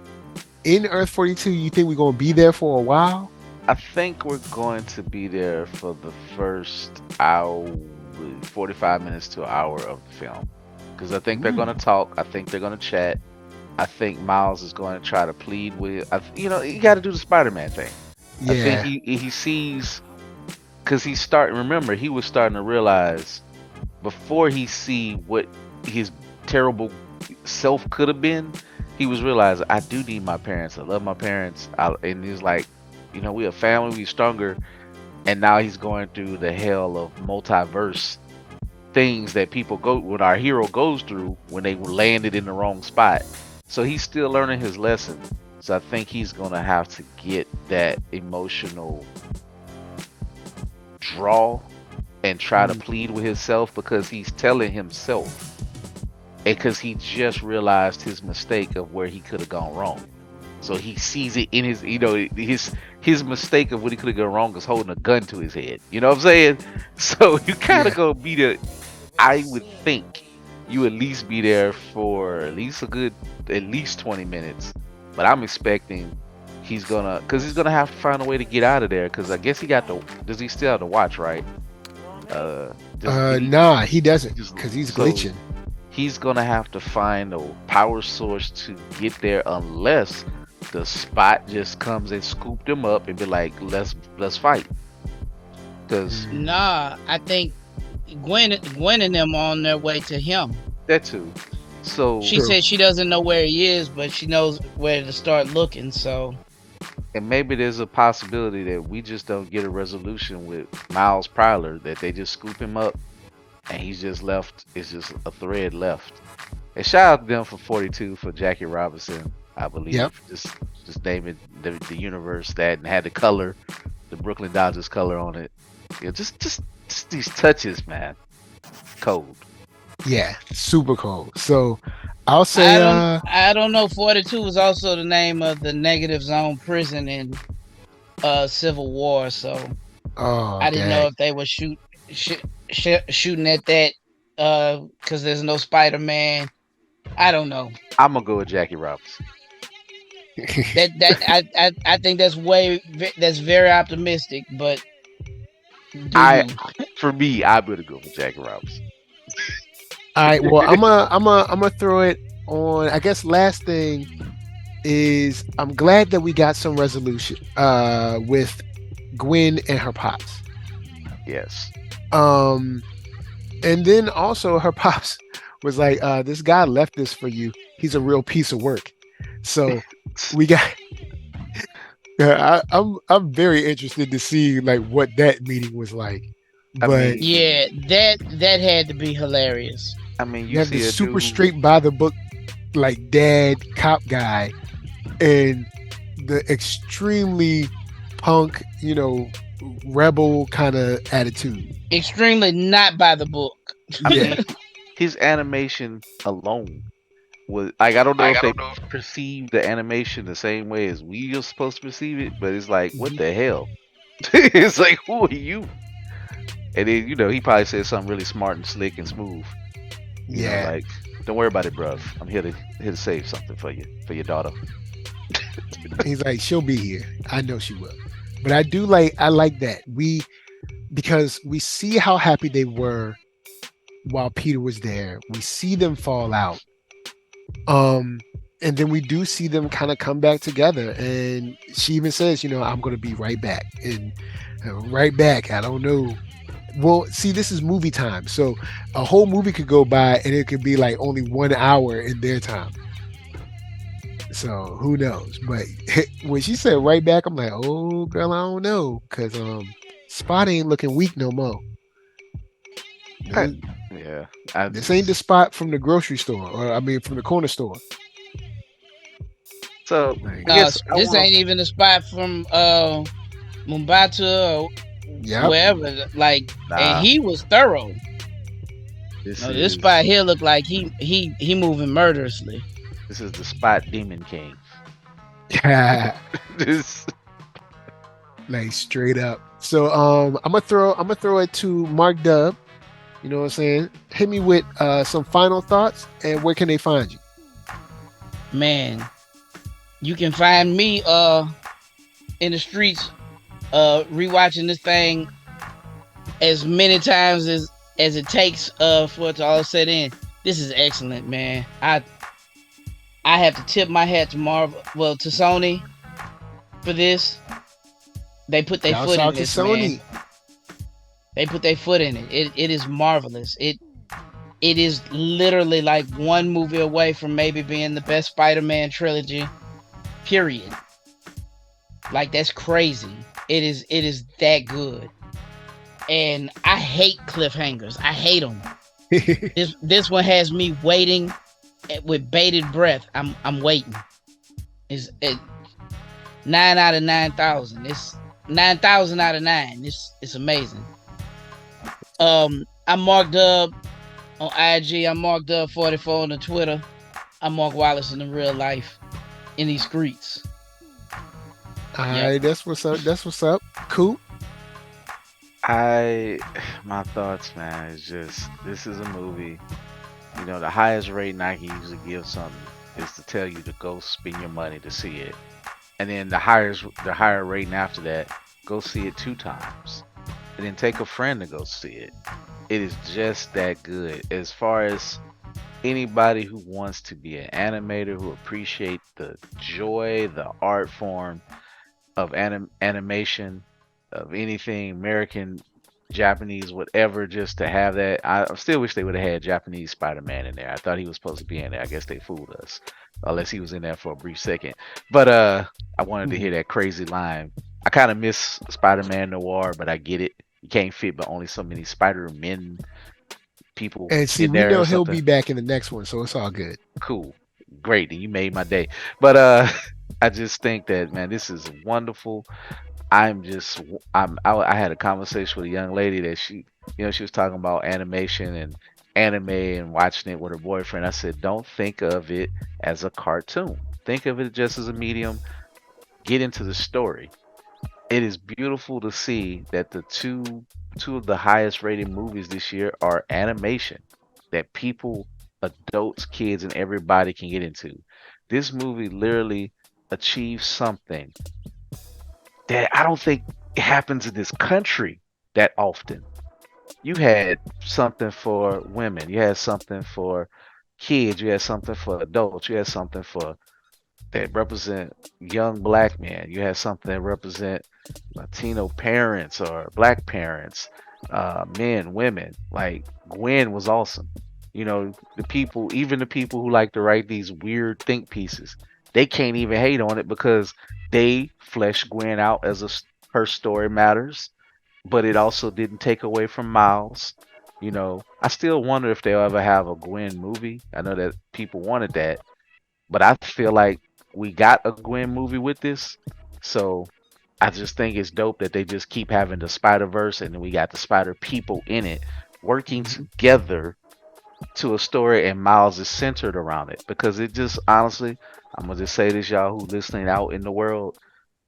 in Earth 42? You think we're gonna be there for a while? I think we're going to be there for the first hour, 45 minutes to an hour of the film. Because I think they're going to talk. I think they're going to chat. I think Miles is going to try to plead with, you got to do the Spider-Man thing. I think Yeah, he sees, because he's starting, remember, he was starting to realize before he see what his terrible self could have been, he was realizing, I do need my parents. I love my parents. And he's like, we a family, we stronger. And now he's going through the hell of multiverse things that when our hero goes through when they landed in the wrong spot. So he's still learning his lesson. So I think he's gonna have to get that emotional draw and try to plead with himself, because he's telling himself, and because he just realized his mistake of where he could have gone wrong. So he sees it in his mistake of what he could have gone wrong is holding a gun to his head. You know what I'm saying? So you kind yeah, of gonna be there. I would think you at least be there for at least at least 20 minutes. But I'm expecting because he's gonna have to find a way to get out of there. Because I guess does he still have to watch, right? Did he nah, he doesn't, just because he's so glitching. he's gonna have to find a power source to get there, unless the spot just comes and scoop them up and be like, let's fight. Because Nah, I think Gwen and them on their way to him. that too. So She True. said she doesn't know where he is, but she knows where to start looking. So and maybe there's a possibility that we just don't get a resolution with Miles Prowler, that they just scoop him up and he's just left. It's just a thread left. And shout out to them for 42 for Jackie Robinson, I Yep. believe. Just naming the universe that, and had the Brooklyn Dodgers color on it. Just these touches, man. Cold. Yeah, super cold. So I'll say I don't know. 42 was also the name of the negative zone prison in Civil War. So oh I didn't know dang. if they were shooting at that because there's no Spider-Man. I don't know. I'm gonna go with Jackie Robinson. I think that's very optimistic, but do I you? for me, I'm gonna go with Jackie Robinson. All right. Well, I'm gonna throw it on. I guess last thing is I'm glad that we got some resolution with Gwen and her pops. Yes. Um, and then also her pops was like, "This guy left this for you. He's a real piece of work." So we got. I'm very interested to see like what that meeting was like, I but mean, Yeah, that had to be hilarious. you you have see this a super dude. straight by the book like dad cop guy and the extremely punk, rebel kind of attitude. Extremely not by the book. I Yeah. mean, his animation alone was like I don't know if they perceive the animation the same way as we are supposed to perceive it, but it's like, what Mhm. the hell? It's like, who are you? And then he probably said something really smart and slick and smooth. Yeah. Like, don't worry about it, bruv. I'm here to save something for your daughter. He's like, she'll be here. I know she will. But I like that. Because we see how happy they were while Peter was there. We see them fall out. Um, and then we do see them kind of come back together. And she even says, I'm going to be right back. And right back, I don't know. Well, see, this is movie time. So a whole movie could go by and it could be like only 1 hour in their time. So who knows? But when she said right back, I'm like, oh, girl, I don't know. Because Spot ain't looking weak no more. I- This, yeah, I this ain't the just Spot from the grocery store. Or, I mean, from the corner store. so Like, I guess I This want ain't even the spot from Mumbata or yep. wherever. Like, to. and Nah, he was thorough. this No, this spot is here look like he moving murderously. this is the Spot Demon King. like This straight up. So I'm gonna throw it to Mark Dub. You know what I'm saying? Hit me with some final thoughts and where can they find you? Man, you can find me in the streets rewatching this thing as many times as it takes for it to all set in. This is excellent, man. I have to tip my hat to to Sony for this. They put their Shouts foot in out to this, man. Sony. They put their foot in it. It is marvelous. It is literally like one movie away from maybe being the best Spider-Man trilogy. Period. Like that's crazy. It is that good. And I hate cliffhangers. I hate them. This one has me waiting with bated breath. I'm waiting. It's 9 out of 9,000. It's 9,000 out of 9. It's amazing. I'm marked up on IG. I'm marked up 44 on the Twitter. I'm Mark Wallace in the real life in these streets. All Yep. right, that's what's up. That's what's up. Cool. my thoughts, man, is just this is a movie. The highest rating I can usually give something is to tell you to go spend your money to see it, and then the higher rating after that, go see it 2 times, and then take a friend to go see it. It is just that good. As far as anybody who wants to be an animator, who appreciate the joy, the art form of animation, of anything American, Japanese, whatever, just to have that. I still wish they would have had Japanese Spider-Man in there. I thought he was supposed to be in there. I guess they fooled us, unless he was in there for a brief second. But I wanted to hear that crazy line. I kind of miss Spider-Man Noir, but I get it. You can't fit but only so many Spider-Men people And see, in we there or know he'll something. be back in the next one, so it's all good. Cool, great, then you made my day. But I just think that, man, this is wonderful. I had a conversation with a young lady that she was talking about animation and anime and watching it with her boyfriend. I said, don't think of it as a cartoon. Think of it just as a medium. Get into the story. It is beautiful to see that the two of the highest rated movies this year are animation that people, adults, kids, and everybody can get into. This movie literally achieve something that I don't think happens in this country that often. You had something for women, you had something for kids, you had something for adults, you had something for that represent young black men, you had something that represent Latino parents or black parents, men, women. Like Gwen was awesome. You know, the people, even the people who like to write these weird think pieces, they can't even hate on it because they fleshed Gwen out as her story matters, but it also didn't take away from Miles. You know, I still wonder if they'll ever have a Gwen movie. I know that people wanted that, but I feel like we got a Gwen movie with this. So I just think it's dope that they just keep having the Spider Verse and then we got the Spider people in it working together to a story, and Miles is centered around it because it just honestly, I'm gonna just say this, y'all who listening out in the world,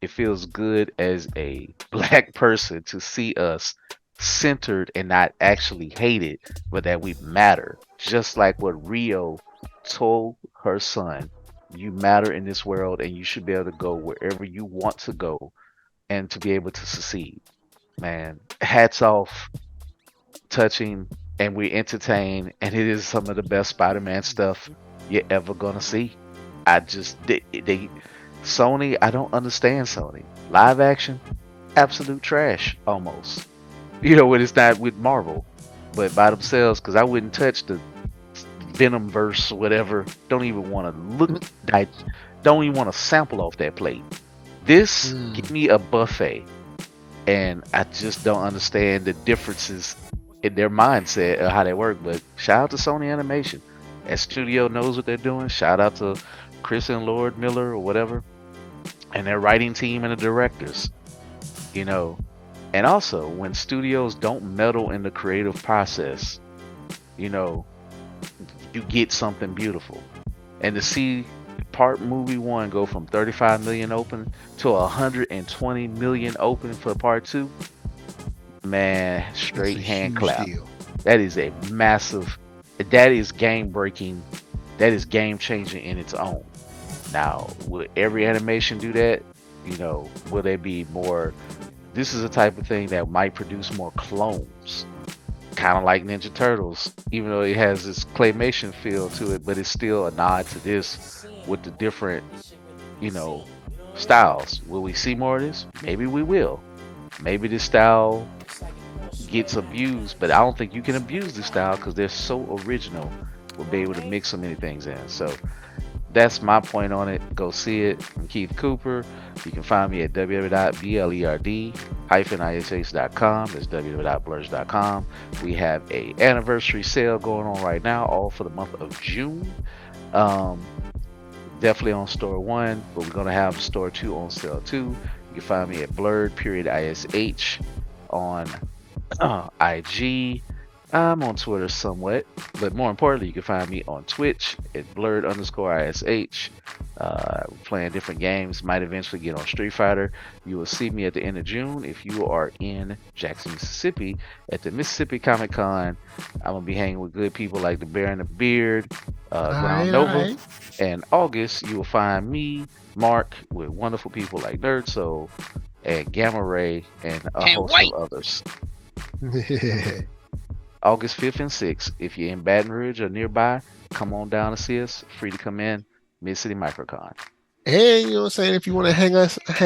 it feels good as a black person to see us centered and not actually hated, but that we matter. Just like what Rio told her son, you matter in this world and you should be able to go wherever you want to go and to be able to succeed. Man, hats off, touching, and we entertain, and it is some of the best Spider-Man stuff you're ever gonna see. I just they Sony, I don't understand Sony. Live action, absolute trash almost. You know when it's not with Marvel, but by themselves, because I wouldn't touch the Venom verse or whatever. Don't even want to look. I don't even want to sample off that plate. This give me a buffet, and I just don't understand the differences in their mindset of how they work. But shout out to Sony Animation. That studio knows what they're doing. Shout out to Chris and Lord Miller or whatever, and their writing team and the directors. You know, and also when studios don't meddle in the creative process, you know, you get something beautiful. And to see part movie one go from 35 million open to 120 million open for part two, man, straight hand clap. Deal. That is a massive, that is game breaking, that is game changing in its own. Now, will every animation do that? You know, will there be more? This is a type of thing that might produce more clones, kind of like Ninja Turtles, even though it has this claymation feel to it, but it's still a nod to this with the different, you know, styles. Will we see more of this? Maybe we will. Maybe this style gets abused, but I don't think you can abuse this style because they're so original. We'll be able to mix so many things in. So that's my point on it. Go see it. I'm Keith Cooper. You can find me at www.blerd-ish.com. That's www.blerd.com. We have a anniversary sale going on right now, all for the month of June. Definitely on store 1, but we're going to have store 2 on sale too. You can find me at blerd.ish on IG. I'm on Twitter somewhat, but more importantly, you can find me on Twitch at blerd_ish. Playing different games. Might eventually get on Street Fighter. You will see me at the end of June if you are in Jackson, Mississippi at the Mississippi Comic Con. I'm gonna be hanging with good people like the Bear and the Beard, Ground Nova. And August, you will find me, Mark, with wonderful people like NERDSoul and Gamma Ray and a host of others. August 5th and 6th. If you're in Baton Rouge or nearby, come on down to see us. Free to come in. Mid-City Microcon. And you know what I'm saying, if you want to hang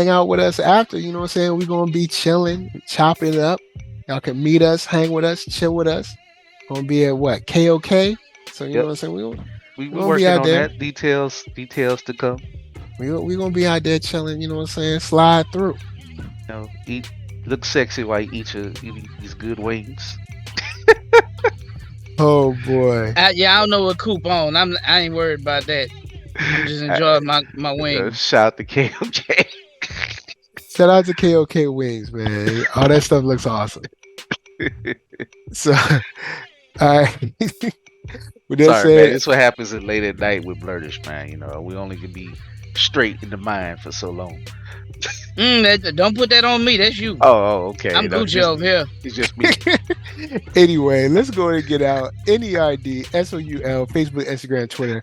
out with us after, you know what I'm saying, we're gonna be chilling, chopping it up. Y'all can meet us, hang with us, chill with us. Gonna be at what? KOK. So you know what I'm saying, we're working on there. That. Details to come. We're gonna be out there chilling, you know what I'm saying, slide through. You know, look sexy while you eat these good wings. Oh boy. I don't know what Coop on. I ain't worried about that. I'm just enjoying my wings. Shout out to KOK. Shout out to KOK wings, man. All that stuff looks awesome. So, all right. Sorry, man. It's what happens late at night with Blerd-ish, man. You know, we only can be straight in the mind for so long. Don't put that on me. That's you. Oh, okay. I'm Gucci over here. It's just me. Anyway, let's go and get out. NERDSoul, Facebook, Instagram, Twitter,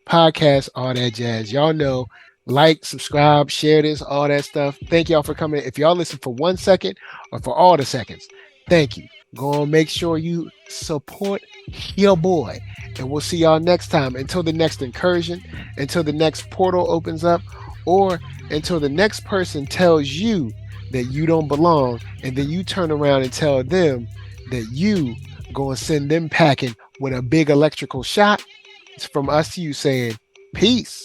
podcast, all that jazz. Y'all know Like, subscribe, share this, all that stuff. Thank y'all for coming. If y'all listen for 1 second or for all the seconds, thank you. Go on, make sure you support your boy. And we'll see y'all next time. Until the next incursion, until the next portal opens up, or until the next person tells you that you don't belong, and then you turn around and tell them that you go and send them packing with a big electrical shot. It's from us to you saying, peace.